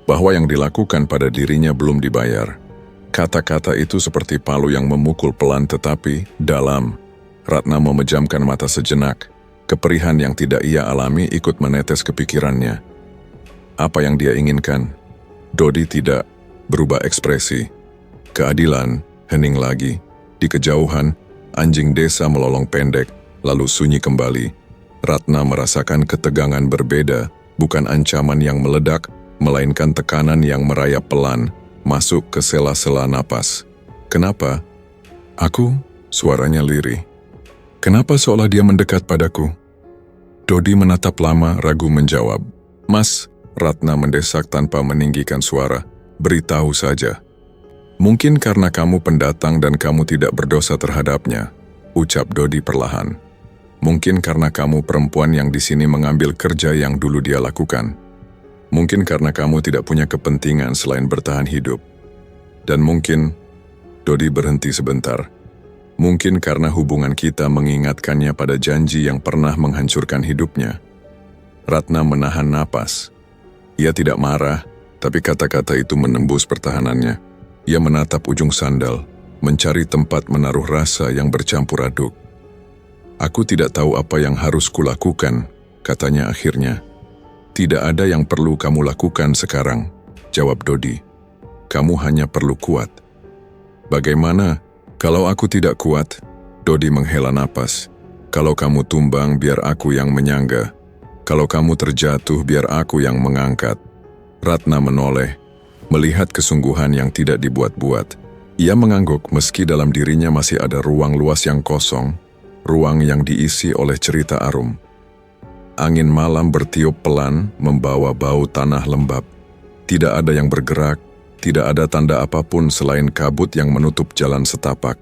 Bahwa yang dilakukan pada dirinya belum dibayar. Kata-kata itu seperti palu yang memukul pelan tetapi dalam. Ratna memejamkan mata sejenak. Keperihan yang tidak ia alami ikut menetes ke pikirannya. Apa yang dia inginkan? Dodi tidak berubah ekspresi. Keadilan, hening lagi. Di kejauhan, anjing desa melolong pendek, lalu sunyi kembali. Ratna merasakan ketegangan berbeda, bukan ancaman yang meledak, melainkan tekanan yang merayap pelan, masuk ke sela-sela napas. Kenapa? Aku, suaranya lirih. Kenapa seolah dia mendekat padaku? Dodi menatap lama, ragu menjawab. Mas, Ratna mendesak tanpa meninggikan suara. Beritahu saja. Mungkin karena kamu pendatang dan kamu tidak berdosa terhadapnya, ucap Dodi perlahan. Mungkin karena kamu perempuan yang di sini mengambil kerja yang dulu dia lakukan. Mungkin karena kamu tidak punya kepentingan selain bertahan hidup. Dan mungkin, Dodi berhenti sebentar. Mungkin karena hubungan kita mengingatkannya pada janji yang pernah menghancurkan hidupnya. Ratna menahan napas. Ia tidak marah, tapi kata-kata itu menembus pertahanannya. Ia menatap ujung sandal, mencari tempat menaruh rasa yang bercampur aduk. Aku tidak tahu apa yang harus kulakukan, katanya akhirnya. Tidak ada yang perlu kamu lakukan sekarang, jawab Dodi. Kamu hanya perlu kuat. Bagaimana kalau aku tidak kuat? Dodi menghela napas. Kalau kamu tumbang, biar aku yang menyangga. Kalau kamu terjatuh, biar aku yang mengangkat. Ratna menoleh, melihat kesungguhan yang tidak dibuat-buat. Ia mengangguk meski dalam dirinya masih ada ruang luas yang kosong, ruang yang diisi oleh cerita Arum. Angin malam bertiup pelan, membawa bau tanah lembab. Tidak ada yang bergerak, tidak ada tanda apapun selain kabut yang menutup jalan setapak.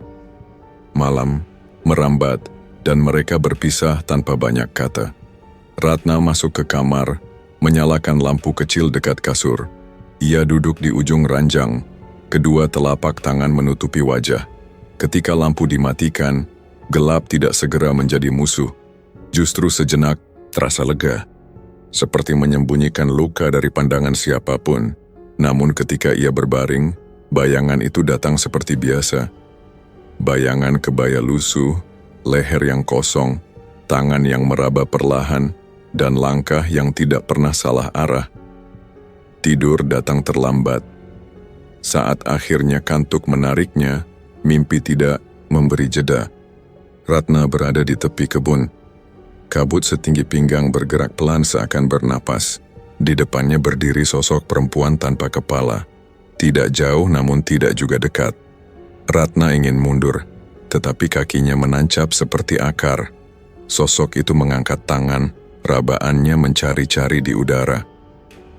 Malam merambat, dan mereka berpisah tanpa banyak kata. Ratna masuk ke kamar, menyalakan lampu kecil dekat kasur. Ia duduk di ujung ranjang, kedua telapak tangan menutupi wajah. Ketika lampu dimatikan, gelap tidak segera menjadi musuh. Justru sejenak terasa lega, seperti menyembunyikan luka dari pandangan siapapun. Namun ketika ia berbaring, bayangan itu datang seperti biasa. Bayangan kebaya lusuh, leher yang kosong, tangan yang meraba perlahan, dan langkah yang tidak pernah salah arah. Tidur datang terlambat. Saat akhirnya kantuk menariknya, mimpi tidak memberi jeda. Ratna berada di tepi kebun. Kabut setinggi pinggang bergerak pelan seakan bernapas. Di depannya berdiri sosok perempuan tanpa kepala. Tidak jauh namun tidak juga dekat. Ratna ingin mundur, tetapi kakinya menancap seperti akar. Sosok itu mengangkat tangan, rabaannya mencari-cari di udara.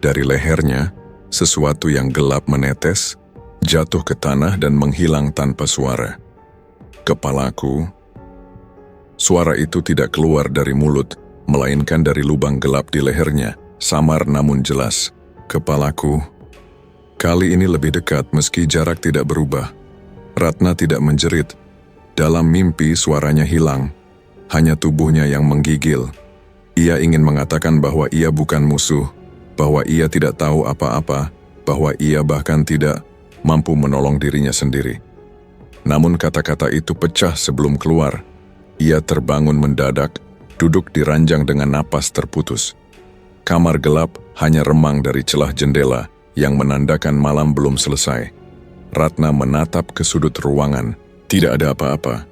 Dari lehernya, sesuatu yang gelap menetes, jatuh ke tanah dan menghilang tanpa suara. Kepalaku. Suara itu tidak keluar dari mulut, melainkan dari lubang gelap di lehernya, samar namun jelas. Kepalaku. Kali ini lebih dekat meski jarak tidak berubah. Ratna tidak menjerit. Dalam mimpi suaranya hilang. Hanya tubuhnya yang menggigil. Ia ingin mengatakan bahwa ia bukan musuh, bahwa ia tidak tahu apa-apa, bahwa ia bahkan tidak mampu menolong dirinya sendiri. Namun kata-kata itu pecah sebelum keluar. Ia terbangun mendadak, duduk di ranjang dengan napas terputus. Kamar gelap hanya remang dari celah jendela yang menandakan malam belum selesai. Ratna menatap ke sudut ruangan. Tidak ada apa-apa.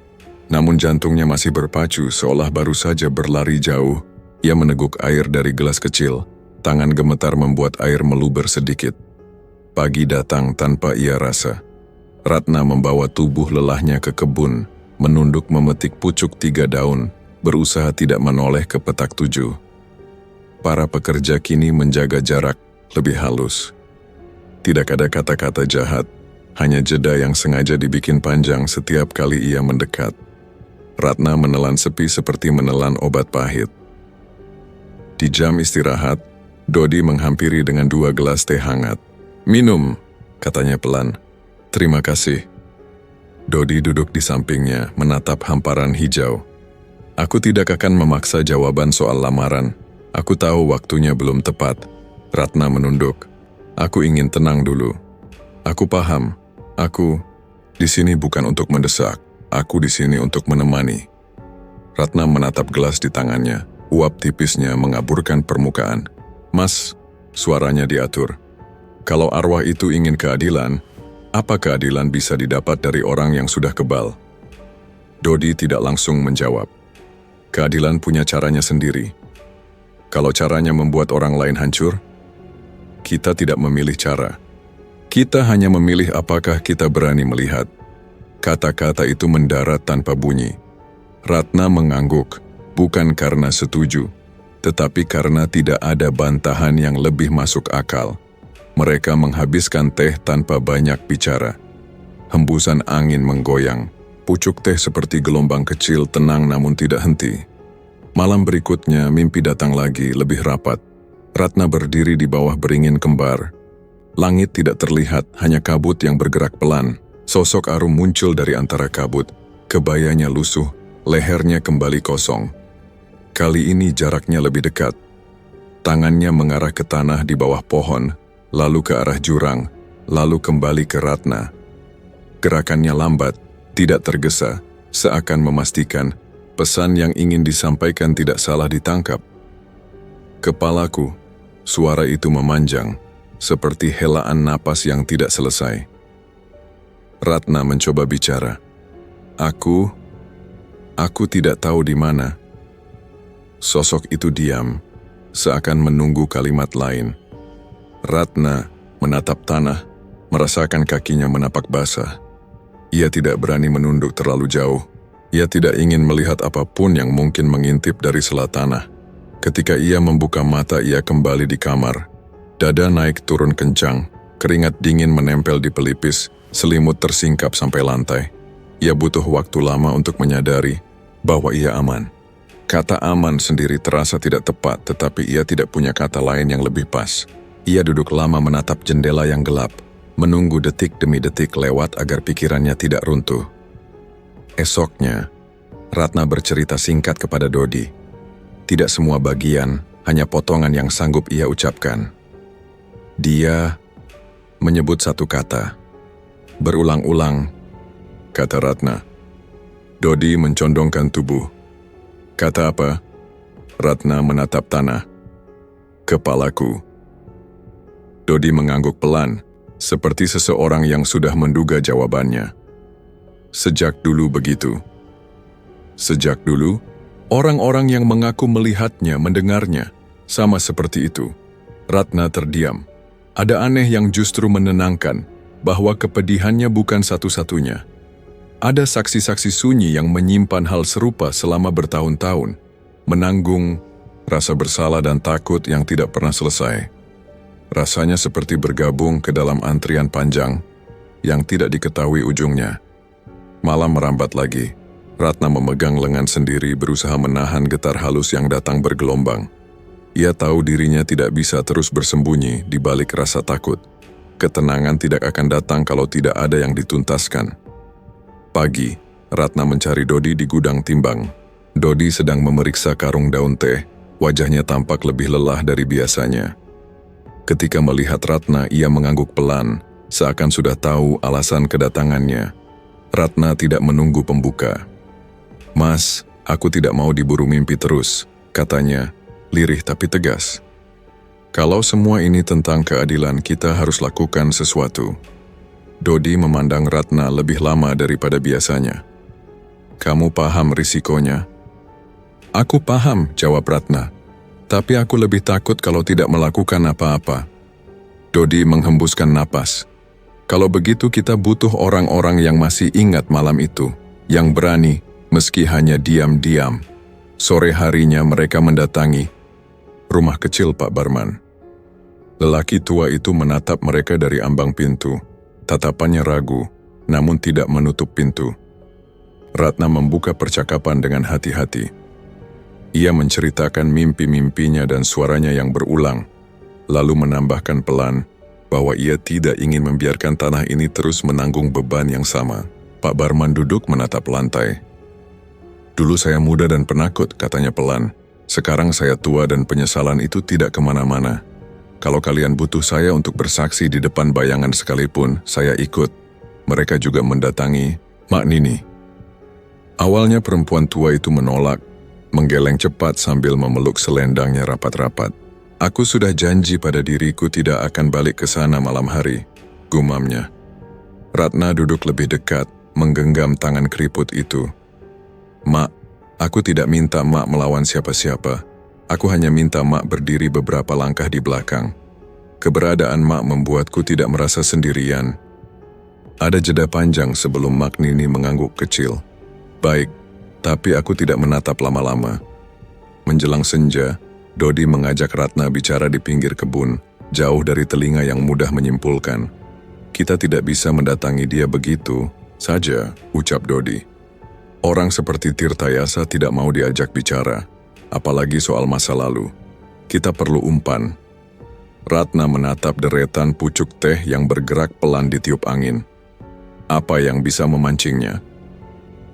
Namun jantungnya masih berpacu seolah baru saja berlari jauh. Ia meneguk air dari gelas kecil. Tangan gemetar membuat air meluber sedikit. Pagi datang tanpa ia rasa. Ratna membawa tubuh lelahnya ke kebun, menunduk memetik pucuk 3 daun, berusaha tidak menoleh ke petak 7. Para pekerja kini menjaga jarak lebih halus. Tidak ada kata-kata jahat, hanya jeda yang sengaja dibikin panjang setiap kali ia mendekat. Ratna menelan sepi seperti menelan obat pahit. Di jam istirahat, Dodi menghampiri dengan 2 gelas teh hangat. "Minum," katanya pelan. "Terima kasih." Dodi duduk di sampingnya, menatap hamparan hijau. "Aku tidak akan memaksa jawaban soal lamaran. Aku tahu waktunya belum tepat." Ratna menunduk. "Aku ingin tenang dulu. Aku paham. Aku di sini bukan untuk mendesak. Aku di sini untuk menemani." Ratna menatap gelas di tangannya. Uap tipisnya mengaburkan permukaan. "Mas," suaranya diatur. "Kalau arwah itu ingin keadilan, apa keadilan bisa didapat dari orang yang sudah kebal?" Dodi tidak langsung menjawab. Keadilan punya caranya sendiri. Kalau caranya membuat orang lain hancur, kita tidak memilih cara. Kita hanya memilih apakah kita berani melihat. Kata-kata itu mendarat tanpa bunyi. Ratna mengangguk, bukan karena setuju, tetapi karena tidak ada bantahan yang lebih masuk akal. Mereka menghabiskan teh tanpa banyak bicara. Hembusan angin menggoyang. Pucuk teh seperti gelombang kecil tenang namun tidak henti. Malam berikutnya mimpi datang lagi lebih rapat. Ratna berdiri di bawah beringin kembar. Langit tidak terlihat, hanya kabut yang bergerak pelan. Sosok Arum muncul dari antara kabut. Kebayanya lusuh, lehernya kembali kosong. Kali ini jaraknya lebih dekat. Tangannya mengarah ke tanah di bawah pohon, lalu ke arah jurang, lalu kembali ke Ratna. Gerakannya lambat, tidak tergesa, seakan memastikan pesan yang ingin disampaikan tidak salah ditangkap. "Kepalaku," suara itu memanjang, seperti helaan napas yang tidak selesai. Ratna mencoba bicara. Aku tidak tahu di mana." Sosok itu diam, seakan menunggu kalimat lain. Ratna menatap tanah, merasakan kakinya menapak basah. Ia tidak berani menunduk terlalu jauh. Ia tidak ingin melihat apapun yang mungkin mengintip dari sela tanah. Ketika ia membuka mata, ia kembali di kamar. Dada naik turun kencang, keringat dingin menempel di pelipis, selimut tersingkap sampai lantai. Ia butuh waktu lama untuk menyadari bahwa ia aman. Kata aman sendiri terasa tidak tepat, tetapi ia tidak punya kata lain yang lebih pas. Ia duduk lama menatap jendela yang gelap, menunggu detik demi detik lewat agar pikirannya tidak runtuh. Esoknya, Ratna bercerita singkat kepada Dodi. Tidak semua bagian, hanya potongan yang sanggup ia ucapkan. Dia menyebut satu kata. Berulang-ulang, kata Ratna. Dodi mencondongkan tubuh. Kata apa? Ratna menatap tanah. Kepalaku. Dodi mengangguk pelan, seperti seseorang yang sudah menduga jawabannya. Sejak dulu begitu. Sejak dulu, orang-orang yang mengaku melihatnya, mendengarnya, sama seperti itu. Ratna terdiam. Ada aneh yang justru menenangkan, bahwa kepedihannya bukan satu-satunya. Ada saksi-saksi sunyi yang menyimpan hal serupa selama bertahun-tahun, menanggung rasa bersalah dan takut yang tidak pernah selesai. Rasanya seperti bergabung ke dalam antrian panjang yang tidak diketahui ujungnya. Malam merambat lagi. Ratna memegang lengan sendiri, berusaha menahan getar halus yang datang bergelombang. Ia tahu dirinya tidak bisa terus bersembunyi di balik rasa takut. Ketenangan tidak akan datang kalau tidak ada yang dituntaskan. Pagi, Ratna mencari Dodi di gudang timbang. Dodi sedang memeriksa karung daun teh, wajahnya tampak lebih lelah dari biasanya. Ketika melihat Ratna, ia mengangguk pelan, seakan sudah tahu alasan kedatangannya. Ratna tidak menunggu pembuka. Mas, aku tidak mau diburu mimpi terus, katanya, lirih tapi tegas. Kalau semua ini tentang keadilan, kita harus lakukan sesuatu. Dodi memandang Ratna lebih lama daripada biasanya. Kamu paham risikonya? Aku paham, jawab Ratna. Tapi aku lebih takut kalau tidak melakukan apa-apa. Dodi menghembuskan napas. Kalau begitu kita butuh orang-orang yang masih ingat malam itu, yang berani, meski hanya diam-diam. Sore harinya mereka mendatangi rumah kecil Pak Barman. Lelaki tua itu menatap mereka dari ambang pintu. Tatapannya ragu, namun tidak menutup pintu. Ratna membuka percakapan dengan hati-hati. Ia menceritakan mimpi-mimpinya dan suaranya yang berulang, lalu menambahkan pelan bahwa ia tidak ingin membiarkan tanah ini terus menanggung beban yang sama. Pak Barman duduk menatap lantai. Dulu saya muda dan penakut, katanya pelan. Sekarang saya tua dan penyesalan itu tidak kemana-mana. Kalau kalian butuh saya untuk bersaksi di depan bayangan sekalipun, saya ikut. Mereka juga mendatangi Mak Nini. Awalnya perempuan tua itu menolak, menggeleng cepat sambil memeluk selendangnya rapat-rapat. Aku sudah janji pada diriku tidak akan balik ke sana malam hari, gumamnya. Ratna duduk lebih dekat, menggenggam tangan keriput itu. Mak, aku tidak minta Mak melawan siapa-siapa. Aku hanya minta Mak berdiri beberapa langkah di belakang. Keberadaan Mak membuatku tidak merasa sendirian. Ada jeda panjang sebelum Mak Nini mengangguk kecil. Baik, tapi aku tidak menatap lama-lama. Menjelang senja, Dodi mengajak Ratna bicara di pinggir kebun, jauh dari telinga yang mudah menyimpulkan. Kita tidak bisa mendatangi dia begitu saja, ucap Dodi. Orang seperti Tirtayasa tidak mau diajak bicara. Apalagi soal masa lalu. Kita perlu umpan. Ratna menatap deretan pucuk teh yang bergerak pelan ditiup angin. Apa yang bisa memancingnya?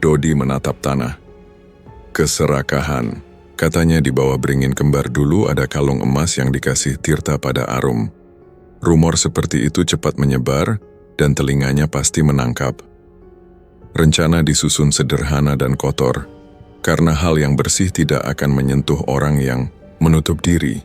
Dodi menatap tanah. Keserakahan. Katanya di bawah beringin kembar dulu ada kalung emas yang dikasih Tirta pada Arum. Rumor seperti itu cepat menyebar dan telinganya pasti menangkap. Rencana disusun sederhana dan kotor. Karena hal yang bersih tidak akan menyentuh orang yang menutup diri.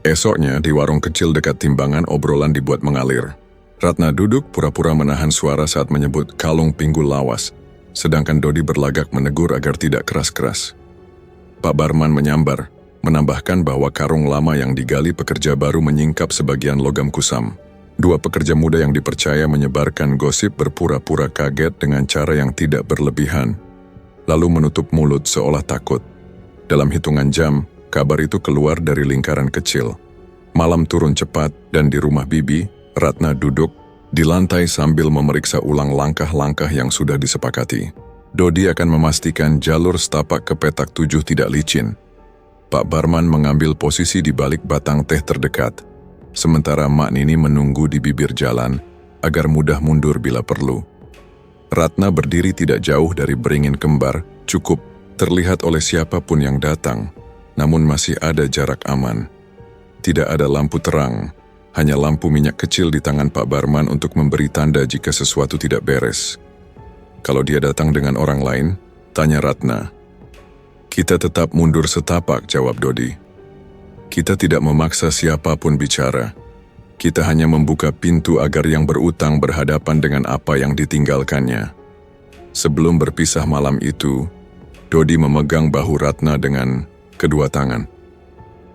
Esoknya di warung kecil dekat timbangan obrolan dibuat mengalir. Ratna duduk pura-pura menahan suara saat menyebut kalung pinggul lawas, sedangkan Dodi berlagak menegur agar tidak keras-keras. Pak Barman menyambar, menambahkan bahwa karung lama yang digali pekerja baru menyingkap sebagian logam kusam. Dua pekerja muda yang dipercaya menyebarkan gosip berpura-pura kaget dengan cara yang tidak berlebihan, lalu menutup mulut seolah takut. Dalam hitungan jam, Kabar itu keluar dari lingkaran kecil. Malam turun cepat dan di rumah Bibi, Ratna duduk di lantai sambil memeriksa ulang langkah-langkah yang sudah disepakati. Dodi akan memastikan jalur setapak ke petak 7 tidak licin. Pak Barman mengambil posisi di balik batang teh terdekat, sementara Mak Nini menunggu di bibir jalan agar mudah mundur bila perlu. Ratna berdiri tidak jauh dari beringin kembar, cukup terlihat oleh siapapun yang datang, namun masih ada jarak aman. Tidak ada lampu terang, hanya lampu minyak kecil di tangan Pak Barman untuk memberi tanda jika sesuatu tidak beres. Kalau dia datang dengan orang lain, tanya Ratna. Kita tetap mundur setapak, jawab Dodi. Kita tidak memaksa siapapun bicara. Kita hanya membuka pintu agar yang berutang berhadapan dengan apa yang ditinggalkannya. Sebelum berpisah malam itu, Dodi memegang bahu Ratna dengan kedua tangan.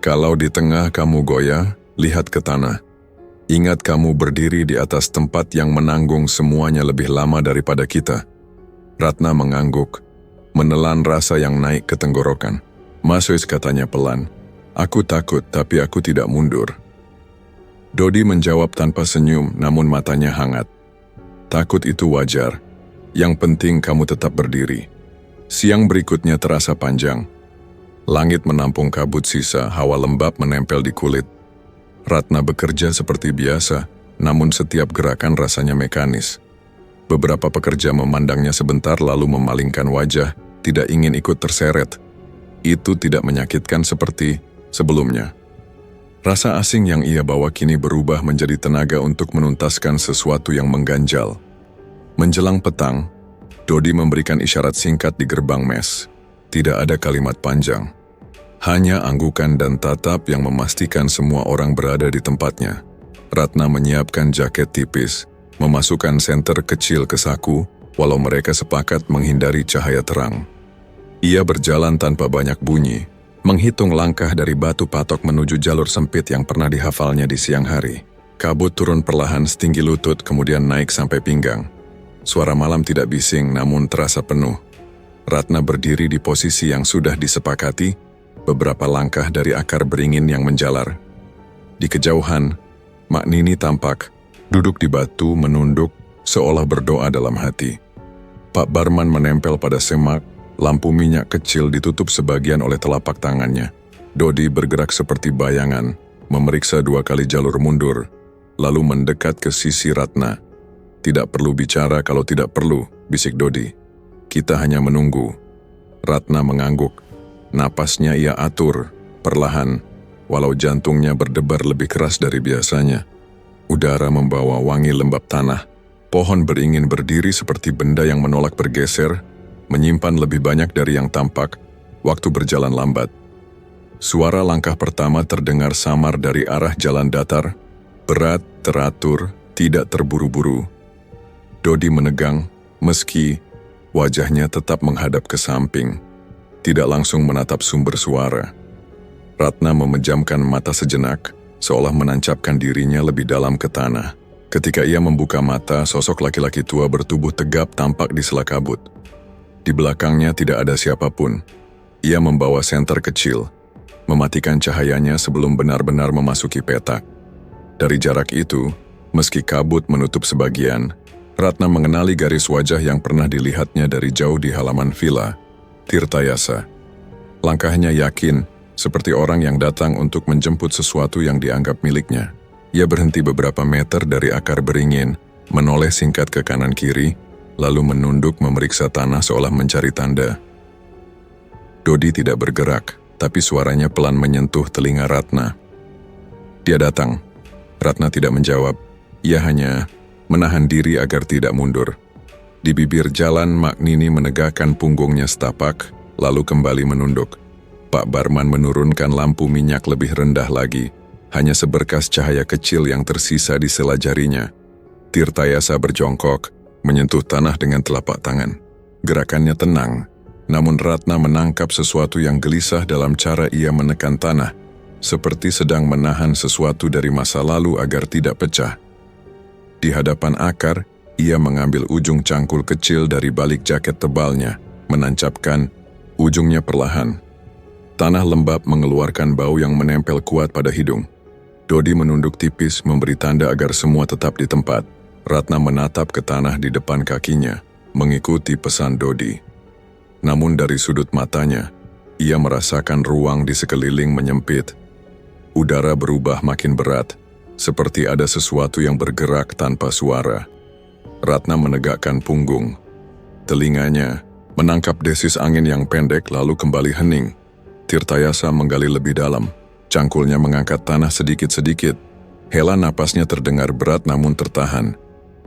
Kalau di tengah kamu goyah, lihat ke tanah. Ingat kamu berdiri di atas tempat yang menanggung semuanya lebih lama daripada kita. Ratna mengangguk, menelan rasa yang naik ke tenggorokan. Mas, katanya pelan. Aku takut, tapi aku tidak mundur. Dodi menjawab tanpa senyum, namun matanya hangat. Takut itu wajar. Yang penting kamu tetap berdiri. Siang berikutnya terasa panjang. Langit menampung kabut sisa, hawa lembab menempel di kulit. Ratna bekerja seperti biasa, namun setiap gerakan rasanya mekanis. Beberapa pekerja memandangnya sebentar lalu memalingkan wajah, tidak ingin ikut terseret. Itu tidak menyakitkan seperti sebelumnya. Rasa asing yang ia bawa kini berubah menjadi tenaga untuk menuntaskan sesuatu yang mengganjal. Menjelang petang, Dodi memberikan isyarat singkat di gerbang mes. Tidak ada kalimat panjang. Hanya anggukan dan tatap yang memastikan semua orang berada di tempatnya. Ratna menyiapkan jaket tipis, memasukkan senter kecil ke saku, walau mereka sepakat menghindari cahaya terang. Ia berjalan tanpa banyak bunyi, menghitung langkah dari batu patok menuju jalur sempit yang pernah dihafalnya di siang hari. Kabut turun perlahan setinggi lutut kemudian naik sampai pinggang. Suara malam tidak bising namun terasa penuh. Ratna berdiri di posisi yang sudah disepakati, beberapa langkah dari akar beringin yang menjalar. Di kejauhan, Mak Nini tampak, duduk di batu menunduk seolah berdoa dalam hati. Pak Barman menempel pada semak, lampu minyak kecil ditutup sebagian oleh telapak tangannya. Dodi bergerak seperti bayangan, memeriksa 2 kali jalur mundur, lalu mendekat ke sisi Ratna. Tidak perlu bicara kalau tidak perlu, bisik Dodi. Kita hanya menunggu. Ratna mengangguk. Napasnya ia atur, perlahan, walau jantungnya berdebar lebih keras dari biasanya. Udara membawa wangi lembab tanah. Pohon beringin berdiri seperti benda yang menolak bergeser, menyimpan lebih banyak dari yang tampak. Waktu berjalan lambat. Suara langkah pertama terdengar samar dari arah jalan datar, berat, teratur, tidak terburu-buru. Dodi menegang, meski wajahnya tetap menghadap ke samping, tidak langsung menatap sumber suara. Ratna memejamkan mata sejenak, seolah menancapkan dirinya lebih dalam ke tanah. Ketika ia membuka mata, sosok laki-laki tua bertubuh tegap tampak di sela kabut. Di belakangnya tidak ada siapapun. Ia membawa senter kecil, mematikan cahayanya sebelum benar-benar memasuki petak. Dari jarak itu, meski kabut menutup sebagian, Ratna mengenali garis wajah yang pernah dilihatnya dari jauh di halaman villa Tirtayasa. Langkahnya yakin, seperti orang yang datang untuk menjemput sesuatu yang dianggap miliknya. Ia berhenti beberapa meter dari akar beringin, menoleh singkat ke kanan kiri, lalu menunduk memeriksa tanah seolah mencari tanda. Dodi tidak bergerak, tapi suaranya pelan menyentuh telinga Ratna. Dia datang. Ratna tidak menjawab. Ia hanya menahan diri agar tidak mundur. Di bibir jalan, Mak Nini menegakkan punggungnya setapak, lalu kembali menunduk. Pak Barman menurunkan lampu minyak lebih rendah lagi, hanya seberkas cahaya kecil yang tersisa di sela jarinya. Tirtayasa berjongkok, menyentuh tanah dengan telapak tangan. Gerakannya tenang, namun Ratna menangkap sesuatu yang gelisah dalam cara ia menekan tanah, seperti sedang menahan sesuatu dari masa lalu agar tidak pecah. Di hadapan akar, ia mengambil ujung cangkul kecil dari balik jaket tebalnya, menancapkan ujungnya perlahan. Tanah lembab mengeluarkan bau yang menempel kuat pada hidung. Dodi menunduk tipis memberi tanda agar semua tetap di tempat. Ratna menatap ke tanah di depan kakinya, mengikuti pesan Dodi. Namun dari sudut matanya, ia merasakan ruang di sekeliling menyempit. Udara berubah makin berat, seperti ada sesuatu yang bergerak tanpa suara. Ratna menegakkan punggung. Telinganya menangkap desis angin yang pendek lalu kembali hening. Tirtayasa menggali lebih dalam. Cangkulnya mengangkat tanah sedikit-sedikit. Hela napasnya terdengar berat namun tertahan.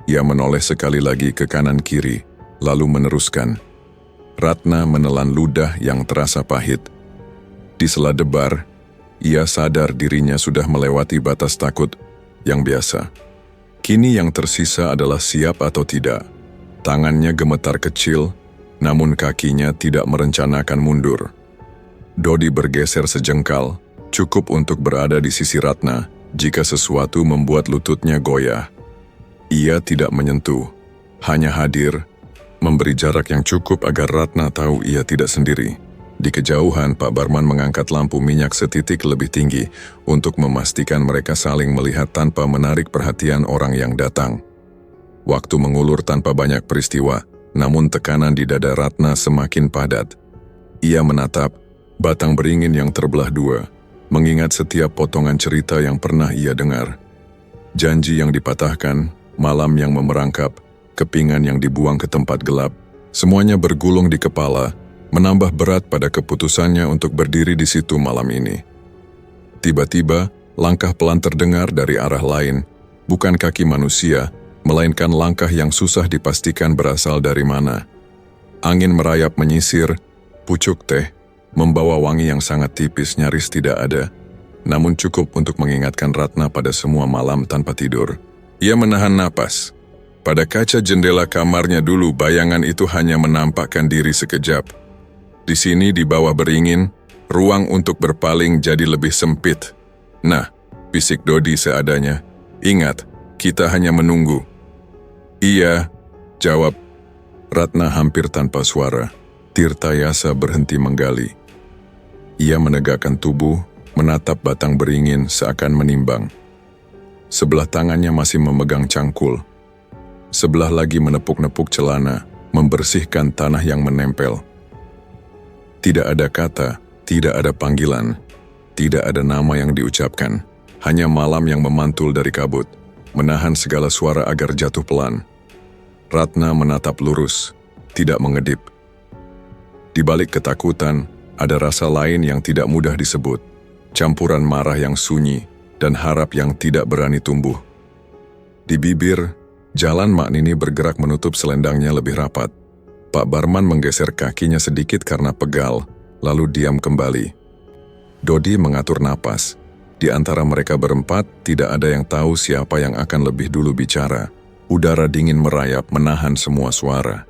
Ia menoleh sekali lagi ke kanan kiri, lalu meneruskan. Ratna menelan ludah yang terasa pahit. Di sela debar, ia sadar dirinya sudah melewati batas takut yang biasa. Kini yang tersisa adalah siap atau tidak. Tangannya gemetar kecil, namun kakinya tidak merencanakan mundur. Dodi bergeser sejengkal, cukup untuk berada di sisi Ratna jika sesuatu membuat lututnya goyah. Ia tidak menyentuh, hanya hadir, memberi jarak yang cukup agar Ratna tahu ia tidak sendiri. Di kejauhan, Pak Barman mengangkat lampu minyak setitik lebih tinggi untuk memastikan mereka saling melihat tanpa menarik perhatian orang yang datang. Waktu mengulur tanpa banyak peristiwa, namun tekanan di dada Ratna semakin padat. Ia menatap batang beringin yang terbelah dua, mengingat setiap potongan cerita yang pernah ia dengar. Janji yang dipatahkan, malam yang memerangkap, kepingan yang dibuang ke tempat gelap, semuanya bergulung di kepala, menambah berat pada keputusannya untuk berdiri di situ malam ini. Tiba-tiba, langkah pelan terdengar dari arah lain, bukan kaki manusia, melainkan langkah yang susah dipastikan berasal dari mana. Angin merayap menyisir, pucuk teh, membawa wangi yang sangat tipis nyaris tidak ada, namun cukup untuk mengingatkan Ratna pada semua malam tanpa tidur. Ia menahan napas. Pada kaca jendela kamarnya dulu bayangan itu hanya menampakkan diri sekejap. Di sini di bawah beringin, ruang untuk berpaling jadi lebih sempit. Nah, bisik Dodi seadanya. Ingat, kita hanya menunggu. Iya, jawab Ratna hampir tanpa suara. Tirtayasa berhenti menggali. Ia menegakkan tubuh, menatap batang beringin seakan menimbang. Sebelah tangannya masih memegang cangkul. Sebelah lagi menepuk-nepuk celana, membersihkan tanah yang menempel. Tidak ada kata, tidak ada panggilan, tidak ada nama yang diucapkan. Hanya malam yang memantul dari kabut, menahan segala suara agar jatuh pelan. Ratna menatap lurus, tidak mengedip. Di balik ketakutan, ada rasa lain yang tidak mudah disebut. Campuran marah yang sunyi dan harap yang tidak berani tumbuh. Di bibir, jalan Mak Nini bergerak menutup selendangnya lebih rapat. Pak Barman menggeser kakinya sedikit karena pegal, lalu diam kembali. Dodi mengatur napas. Di antara mereka berempat, tidak ada yang tahu siapa yang akan lebih dulu bicara. Udara dingin merayap menahan semua suara.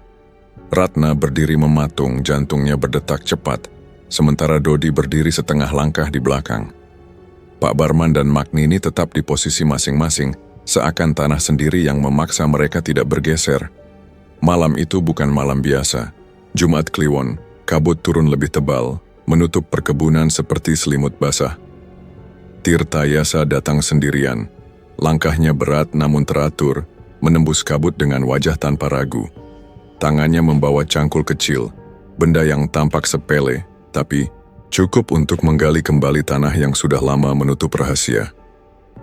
Ratna berdiri mematung, jantungnya berdetak cepat. Sementara Dodi berdiri setengah langkah di belakang. Pak Barman dan Mak Nini tetap di posisi masing-masing, seakan tanah sendiri yang memaksa mereka tidak bergeser. Malam itu bukan malam biasa. Jumat Kliwon, kabut turun lebih tebal, menutup perkebunan seperti selimut basah. Tirtayasa datang sendirian. Langkahnya berat namun teratur, menembus kabut dengan wajah tanpa ragu. Tangannya membawa cangkul kecil, benda yang tampak sepele, tapi cukup untuk menggali kembali tanah yang sudah lama menutup rahasia.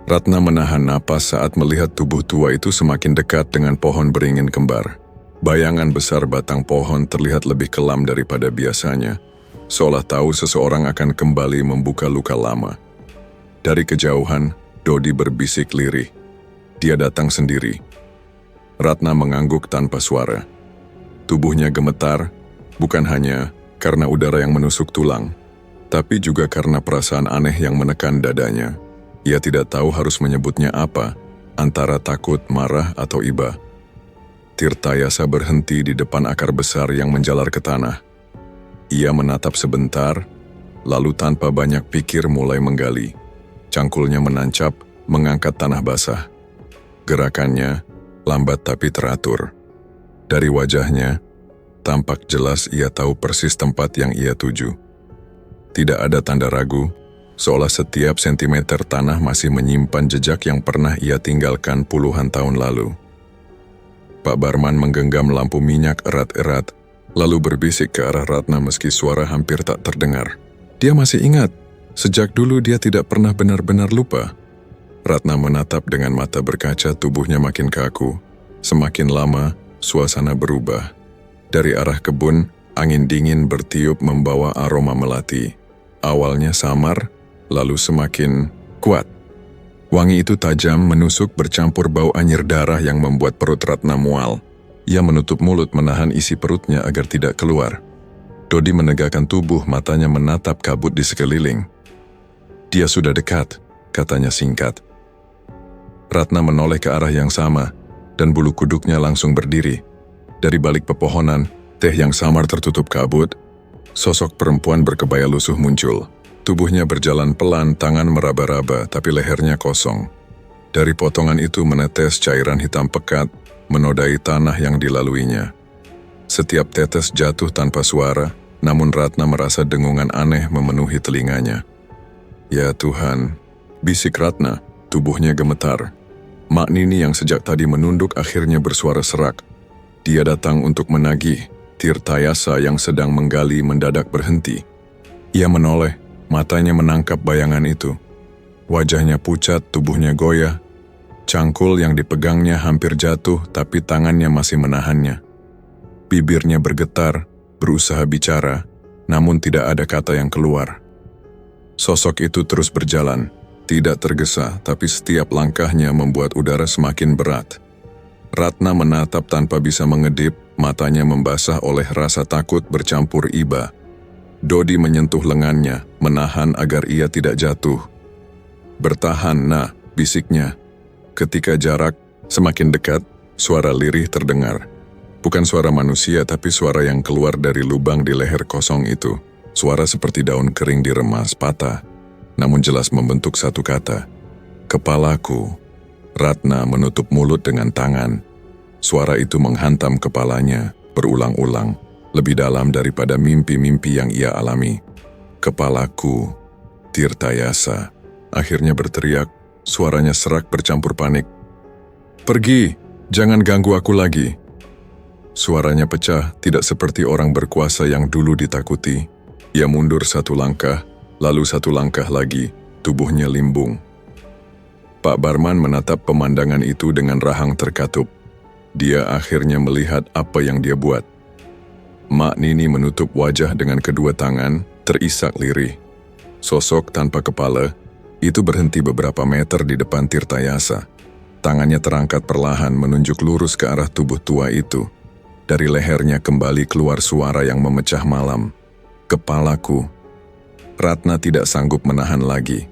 Ratna menahan napas saat melihat tubuh tua itu semakin dekat dengan pohon beringin kembar. Bayangan besar batang pohon terlihat lebih kelam daripada biasanya, seolah tahu seseorang akan kembali membuka luka lama. Dari kejauhan, Dodi berbisik lirih. Dia datang sendiri. Ratna mengangguk tanpa suara. Tubuhnya gemetar, bukan hanya karena udara yang menusuk tulang, tapi juga karena perasaan aneh yang menekan dadanya. Ia tidak tahu harus menyebutnya apa, antara takut, marah, atau iba. Tirtayasa berhenti di depan akar besar yang menjalar ke tanah. Ia menatap sebentar, lalu tanpa banyak pikir mulai menggali. Cangkulnya menancap, mengangkat tanah basah. Gerakannya lambat tapi teratur. Dari wajahnya, tampak jelas ia tahu persis tempat yang ia tuju. Tidak ada tanda ragu, seolah setiap sentimeter tanah masih menyimpan jejak yang pernah ia tinggalkan puluhan tahun lalu. Pak Barman menggenggam lampu minyak erat-erat, lalu berbisik ke arah Ratna meski suara hampir tak terdengar. Dia masih ingat, sejak dulu dia tidak pernah benar-benar lupa. Ratna menatap dengan mata berkaca, tubuhnya makin kaku. Semakin lama, suasana berubah. Dari arah kebun, angin dingin bertiup membawa aroma melati. Awalnya samar, lalu semakin kuat. Wangi itu tajam, menusuk bercampur bau anyir darah yang membuat perut Ratna mual. Ia menutup mulut menahan isi perutnya agar tidak keluar. Dodi menegakkan tubuh, matanya menatap kabut di sekeliling. Dia sudah dekat, katanya singkat. Ratna menoleh ke arah yang sama, dan bulu kuduknya langsung berdiri. Dari balik pepohonan, teh yang samar tertutup kabut, sosok perempuan berkebaya lusuh muncul. Tubuhnya berjalan pelan, tangan meraba-raba, tapi lehernya kosong. Dari potongan itu menetes cairan hitam pekat, menodai tanah yang dilaluinya. Setiap tetes jatuh tanpa suara, namun Ratna merasa dengungan aneh memenuhi telinganya. Ya Tuhan, bisik Ratna, tubuhnya gemetar. Mak Nini yang sejak tadi menunduk akhirnya bersuara serak. Dia datang untuk menagih. Tirtayasa yang sedang menggali mendadak berhenti. Ia menoleh, matanya menangkap bayangan itu. Wajahnya pucat, tubuhnya goyah. Cangkul yang dipegangnya hampir jatuh, tapi tangannya masih menahannya. Bibirnya bergetar, berusaha bicara, namun tidak ada kata yang keluar. Sosok itu terus berjalan, tidak tergesa, tapi setiap langkahnya membuat udara semakin berat. Ratna menatap tanpa bisa mengedip, matanya membasah oleh rasa takut bercampur iba. Dodi menyentuh lengannya, menahan agar ia tidak jatuh. "Bertahan, Nak," bisiknya. Ketika jarak semakin dekat, suara lirih terdengar. Bukan suara manusia, tapi suara yang keluar dari lubang di leher kosong itu. Suara seperti daun kering diremas patah, namun jelas membentuk satu kata. "Kepalaku." Ratna menutup mulut dengan tangan. Suara itu menghantam kepalanya, berulang-ulang, lebih dalam daripada mimpi-mimpi yang ia alami. "Kepalaku." Tirtayasa akhirnya berteriak, suaranya serak bercampur panik. "Pergi, jangan ganggu aku lagi." Suaranya pecah, tidak seperti orang berkuasa yang dulu ditakuti. Ia mundur satu langkah, lalu satu langkah lagi, tubuhnya limbung. Pak Barman menatap pemandangan itu dengan rahang terkatup. Dia akhirnya melihat apa yang dia buat. Mak Nini menutup wajah dengan kedua tangan, terisak lirih. Sosok tanpa kepala, itu berhenti beberapa meter di depan Tirtayasa. Tangannya terangkat perlahan menunjuk lurus ke arah tubuh tua itu. Dari lehernya kembali keluar suara yang memecah malam. "Kepalaku." Ratna tidak sanggup menahan lagi.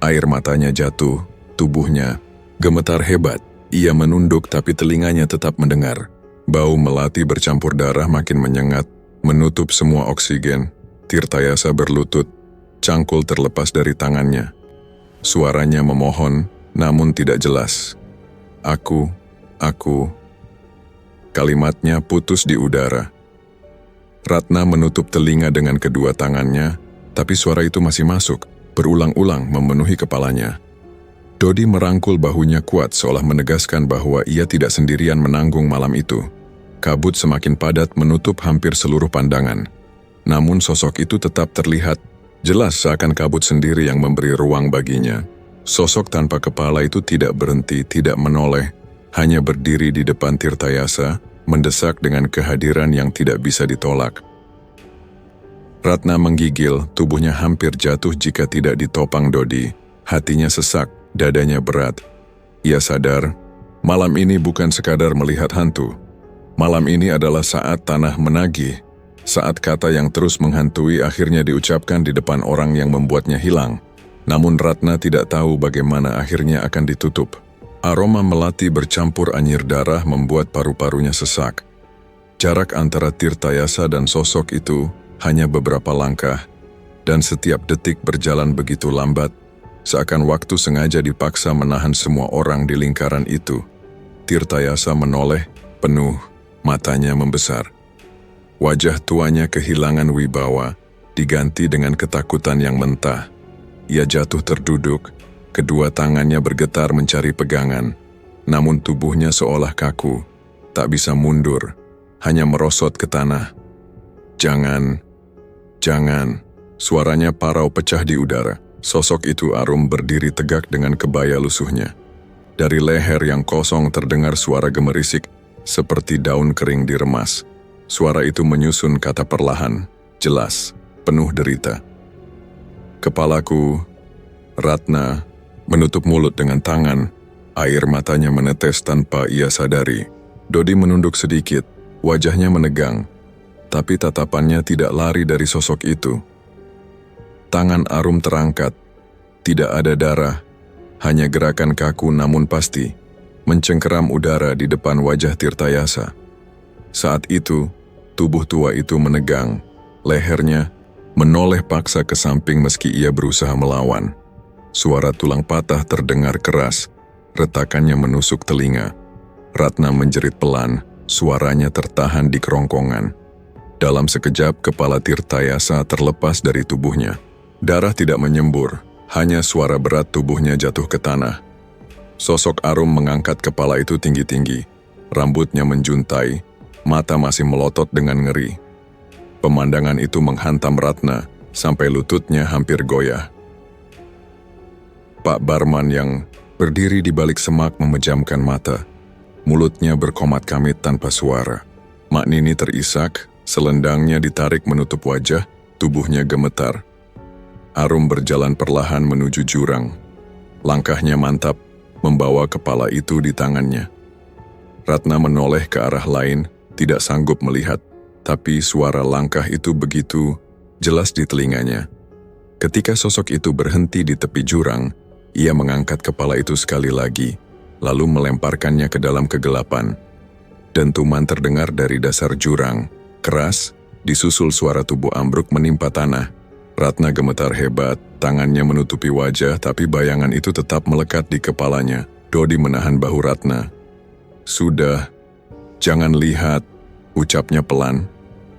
Air matanya jatuh, tubuhnya gemetar hebat. Ia menunduk tapi telinganya tetap mendengar. Bau melati bercampur darah makin menyengat, menutup semua oksigen. Tirtayasa berlutut, cangkul terlepas dari tangannya. Suaranya memohon, namun tidak jelas. Aku. Kalimatnya putus di udara. Ratna menutup telinga dengan kedua tangannya, tapi suara itu masih masuk, berulang-ulang memenuhi kepalanya. Dodi merangkul bahunya kuat seolah menegaskan bahwa ia tidak sendirian menanggung malam itu. Kabut semakin padat menutup hampir seluruh pandangan. Namun sosok itu tetap terlihat, jelas seakan kabut sendiri yang memberi ruang baginya. Sosok tanpa kepala itu tidak berhenti, tidak menoleh, hanya berdiri di depan Tirtayasa, mendesak dengan kehadiran yang tidak bisa ditolak. Ratna menggigil, tubuhnya hampir jatuh jika tidak ditopang Dodi. Hatinya sesak, dadanya berat. Ia sadar, malam ini bukan sekadar melihat hantu. Malam ini adalah saat tanah menagih, saat kata yang terus menghantui akhirnya diucapkan di depan orang yang membuatnya hilang. Namun Ratna tidak tahu bagaimana akhirnya akan ditutup. Aroma melati bercampur anyir darah membuat paru-parunya sesak. Jarak antara Tirtayasa dan sosok itu hanya beberapa langkah, dan setiap detik berjalan begitu lambat, seakan waktu sengaja dipaksa menahan semua orang di lingkaran itu. Tirtayasa menoleh, penuh, matanya membesar. Wajah tuanya kehilangan wibawa, diganti dengan ketakutan yang mentah. Ia jatuh terduduk, kedua tangannya bergetar mencari pegangan, namun tubuhnya seolah kaku, tak bisa mundur, hanya merosot ke tanah. Jangan, jangan, suaranya parau pecah di udara. Sosok itu Arum berdiri tegak dengan kebaya lusuhnya. Dari leher yang kosong terdengar suara gemerisik, seperti daun kering diremas. Suara itu menyusun kata perlahan, jelas, penuh derita. Kepalaku, Ratna, menutup mulut dengan tangan. Air matanya menetes tanpa ia sadari. Dodi menunduk sedikit, wajahnya menegang, tapi tatapannya tidak lari dari sosok itu. Tangan Arum terangkat, tidak ada darah, hanya gerakan kaku namun pasti, mencengkeram udara di depan wajah Tirtayasa. Saat itu, tubuh tua itu menegang, lehernya menoleh paksa ke samping meski ia berusaha melawan. Suara tulang patah terdengar keras, retakannya menusuk telinga. Ratna menjerit pelan, suaranya tertahan di kerongkongan. Dalam sekejap kepala Tirtayasa terlepas dari tubuhnya. Darah tidak menyembur, hanya suara berat tubuhnya jatuh ke tanah. Sosok Arum mengangkat kepala itu tinggi-tinggi, rambutnya menjuntai, mata masih melotot dengan ngeri. Pemandangan itu menghantam Ratna, sampai lututnya hampir goyah. Pak Barman yang berdiri di balik semak memejamkan mata. Mulutnya berkomat kamit tanpa suara. Mak Nini terisak, selendangnya ditarik menutup wajah, tubuhnya gemetar. Arum berjalan perlahan menuju jurang. Langkahnya mantap, membawa kepala itu di tangannya. Ratna menoleh ke arah lain, tidak sanggup melihat, tapi suara langkah itu begitu jelas di telinganya. Ketika sosok itu berhenti di tepi jurang, ia mengangkat kepala itu sekali lagi, lalu melemparkannya ke dalam kegelapan. Dentuman terdengar dari dasar jurang, keras, disusul suara tubuh ambruk menimpa tanah. Ratna gemetar hebat, tangannya menutupi wajah, tapi bayangan itu tetap melekat di kepalanya. Dodi menahan bahu Ratna. Sudah, jangan lihat, ucapnya pelan.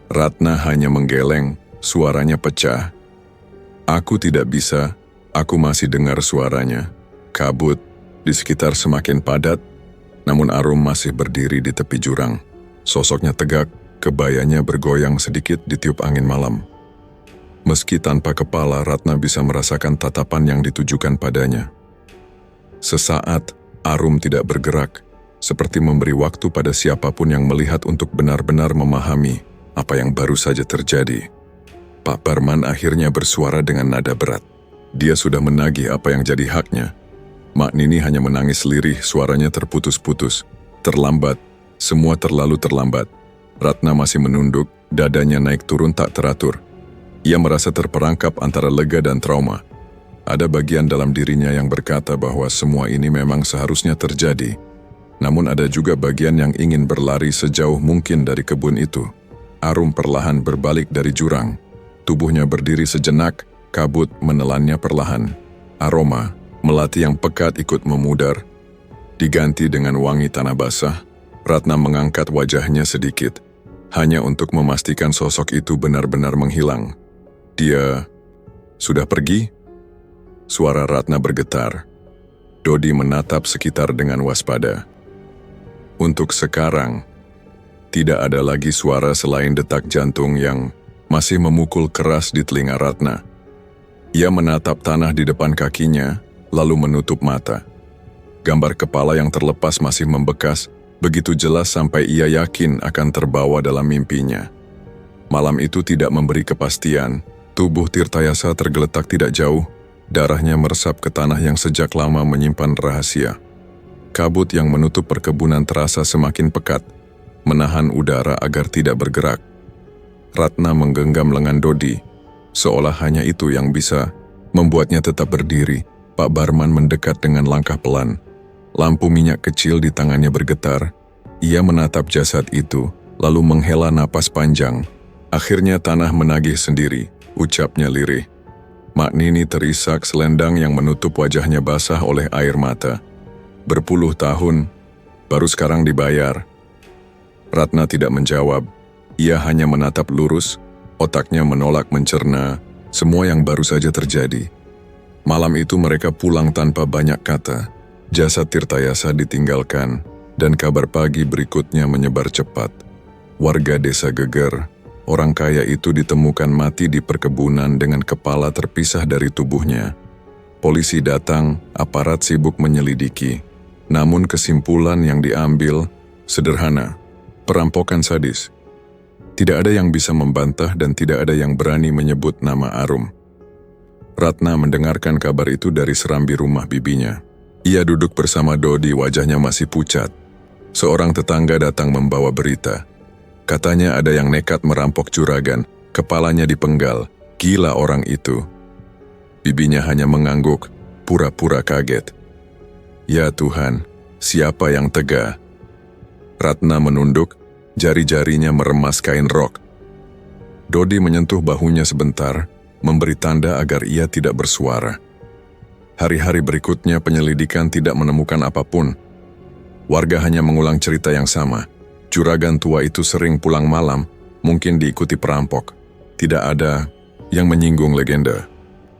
Ratna hanya menggeleng, suaranya pecah. Aku tidak bisa, aku masih dengar suaranya. Kabut, di sekitar semakin padat, namun Arum masih berdiri di tepi jurang. Sosoknya tegak, kebayanya bergoyang sedikit ditiup angin malam. Meski tanpa kepala, Ratna bisa merasakan tatapan yang ditujukan padanya. Sesaat, Arum tidak bergerak, seperti memberi waktu pada siapapun yang melihat untuk benar-benar memahami apa yang baru saja terjadi. Pak Barman akhirnya bersuara dengan nada berat. Dia sudah menagih apa yang jadi haknya. Mak Nini hanya menangis lirih, suaranya terputus-putus. Terlambat, semua terlalu terlambat. Ratna masih menunduk, dadanya naik turun tak teratur. Ia merasa terperangkap antara lega dan trauma. Ada bagian dalam dirinya yang berkata bahwa semua ini memang seharusnya terjadi. Namun ada juga bagian yang ingin berlari sejauh mungkin dari kebun itu. Arum perlahan berbalik dari jurang. Tubuhnya berdiri sejenak, kabut menelannya perlahan. Aroma, melati yang pekat ikut memudar. Diganti dengan wangi tanah basah, Ratna mengangkat wajahnya sedikit, hanya untuk memastikan sosok itu benar-benar menghilang. Dia sudah pergi? Suara Ratna bergetar. Dodi menatap sekitar dengan waspada. Untuk sekarang, tidak ada lagi suara selain detak jantung yang masih memukul keras di telinga Ratna. Ia menatap tanah di depan kakinya, lalu menutup mata. Gambar kepala yang terlepas masih membekas, begitu jelas sampai ia yakin akan terbawa dalam mimpinya. Malam itu tidak memberi kepastian. Tubuh Tirtayasa tergeletak tidak jauh, darahnya meresap ke tanah yang sejak lama menyimpan rahasia. Kabut yang menutup perkebunan terasa semakin pekat, menahan udara agar tidak bergerak. Ratna menggenggam lengan Dodi, seolah hanya itu yang bisa membuatnya tetap berdiri. Pak Barman mendekat dengan langkah pelan. Lampu minyak kecil di tangannya bergetar. Ia menatap jasad itu, lalu menghela napas panjang. Akhirnya tanah menagih sendiri. Ucapnya lirih. Mak Nini terisak, selendang yang menutup wajahnya basah oleh air mata. Berpuluh tahun, baru sekarang dibayar. Ratna tidak menjawab. Ia hanya menatap lurus, Otaknya menolak mencerna semua yang baru saja terjadi. Malam itu mereka pulang tanpa banyak kata. Jasad Tirtayasa ditinggalkan, dan kabar pagi berikutnya menyebar cepat. Warga desa geger. Orang kaya itu ditemukan mati di perkebunan dengan kepala terpisah dari tubuhnya. Polisi datang, aparat sibuk menyelidiki. Namun kesimpulan yang diambil sederhana, perampokan sadis. Tidak ada yang bisa membantah dan tidak ada yang berani menyebut nama Arum. Ratna mendengarkan kabar itu dari serambi rumah bibinya. Ia duduk bersama Dodi, wajahnya masih pucat. Seorang tetangga datang membawa berita. Katanya ada yang nekat merampok juragan, kepalanya dipenggal. Gila orang itu. Bibinya hanya mengangguk, pura-pura kaget. Ya Tuhan, siapa yang tega? Ratna menunduk, jari-jarinya meremas kain rok. Dodi menyentuh bahunya sebentar, memberi tanda agar ia tidak bersuara. Hari-hari berikutnya penyelidikan tidak menemukan apapun. Warga hanya mengulang cerita yang sama. Juragan tua itu sering pulang malam, mungkin diikuti perampok. Tidak ada yang menyinggung legenda.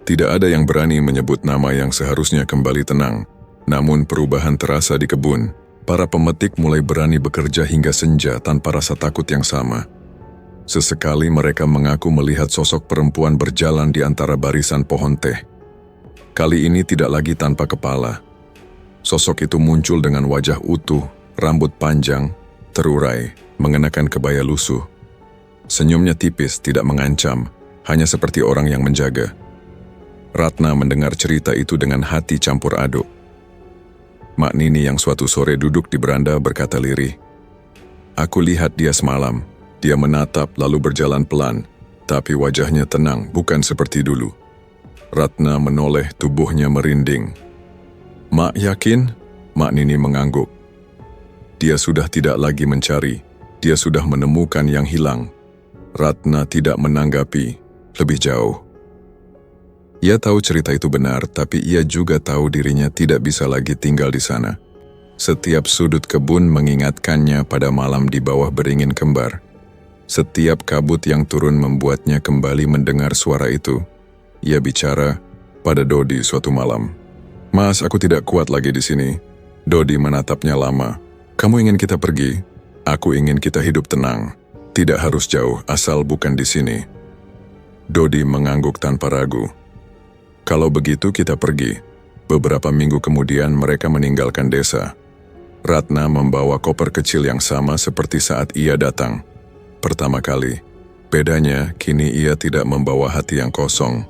Tidak ada yang berani menyebut nama yang seharusnya kembali tenang. Namun perubahan terasa di kebun. Para pemetik mulai berani bekerja hingga senja tanpa rasa takut yang sama. Sesekali mereka mengaku melihat sosok perempuan berjalan di antara barisan pohon teh. Kali ini tidak lagi tanpa kepala. Sosok itu muncul dengan wajah utuh, rambut panjang, terurai, mengenakan kebaya lusuh. Senyumnya tipis, tidak mengancam, hanya seperti orang yang menjaga. Ratna mendengar cerita itu dengan hati campur aduk. Mak Nini yang suatu sore duduk di beranda berkata lirih, "Aku lihat dia semalam. Dia menatap lalu berjalan pelan, tapi wajahnya tenang, bukan seperti dulu." Ratna menoleh, tubuhnya merinding. "Mak yakin?" Mak Nini mengangguk. Dia sudah tidak lagi mencari, dia sudah menemukan yang hilang. Ratna tidak menanggapi, lebih jauh. Ia tahu cerita itu benar, tapi ia juga tahu dirinya tidak bisa lagi tinggal di sana. Setiap sudut kebun mengingatkannya pada malam di bawah beringin kembar. Setiap kabut yang turun membuatnya kembali mendengar suara itu. Ia bicara pada Dodi suatu malam. "Mas, aku tidak kuat lagi di sini." Dodi menatapnya lama. "Kamu ingin kita pergi? Aku ingin kita hidup tenang. Tidak harus jauh, asal bukan di sini." Dodi mengangguk tanpa ragu. "Kalau begitu kita pergi." Beberapa minggu kemudian mereka meninggalkan desa. Ratna membawa koper kecil yang sama seperti saat ia datang. Pertama kali, bedanya kini ia tidak membawa hati yang kosong.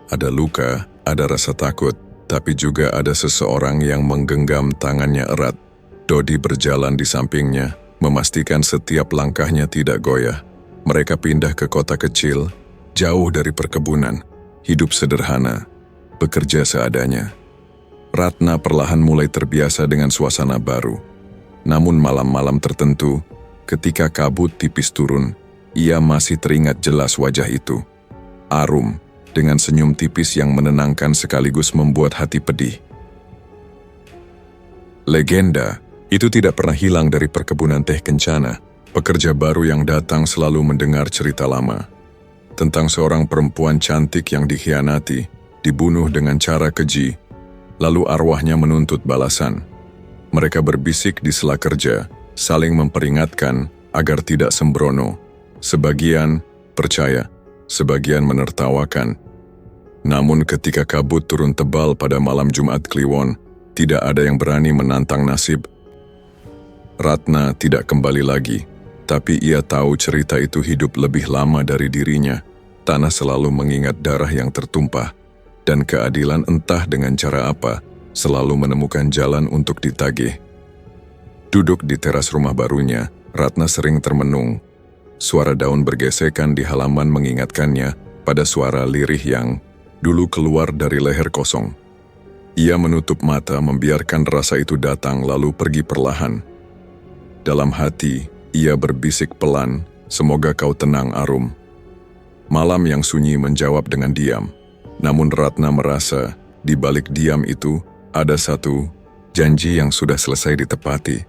Ada luka, ada rasa takut, tapi juga ada seseorang yang menggenggam tangannya erat. Dodi berjalan di sampingnya, memastikan setiap langkahnya tidak goyah. Mereka pindah ke kota kecil, jauh dari perkebunan, hidup sederhana, bekerja seadanya. Ratna perlahan mulai terbiasa dengan suasana baru. Namun malam-malam tertentu, ketika kabut tipis turun, ia masih teringat jelas wajah itu. Arum, dengan senyum tipis yang menenangkan sekaligus membuat hati pedih. Legenda itu tidak pernah hilang dari perkebunan teh Kencana. Pekerja baru yang datang selalu mendengar cerita lama. Tentang seorang perempuan cantik yang dikhianati, dibunuh dengan cara keji, lalu arwahnya menuntut balasan. Mereka berbisik di sela kerja, saling memperingatkan agar tidak sembrono. Sebagian percaya, sebagian menertawakan. Namun ketika kabut turun tebal pada malam Jumat Kliwon, tidak ada yang berani menantang nasib. Ratna tidak kembali lagi, tapi ia tahu cerita itu hidup lebih lama dari dirinya. Tanah selalu mengingat darah yang tertumpah, dan keadilan entah dengan cara apa, selalu menemukan jalan untuk ditagih. Duduk di teras rumah barunya, Ratna sering termenung. Suara daun bergesekan di halaman mengingatkannya pada suara lirih yang dulu keluar dari leher kosong. Ia menutup mata membiarkan rasa itu datang lalu pergi perlahan. Dalam hati, ia berbisik pelan, "Semoga kau tenang, Arum." Malam yang sunyi menjawab dengan diam. Namun Ratna merasa, di balik diam itu, ada satu janji yang sudah selesai ditepati.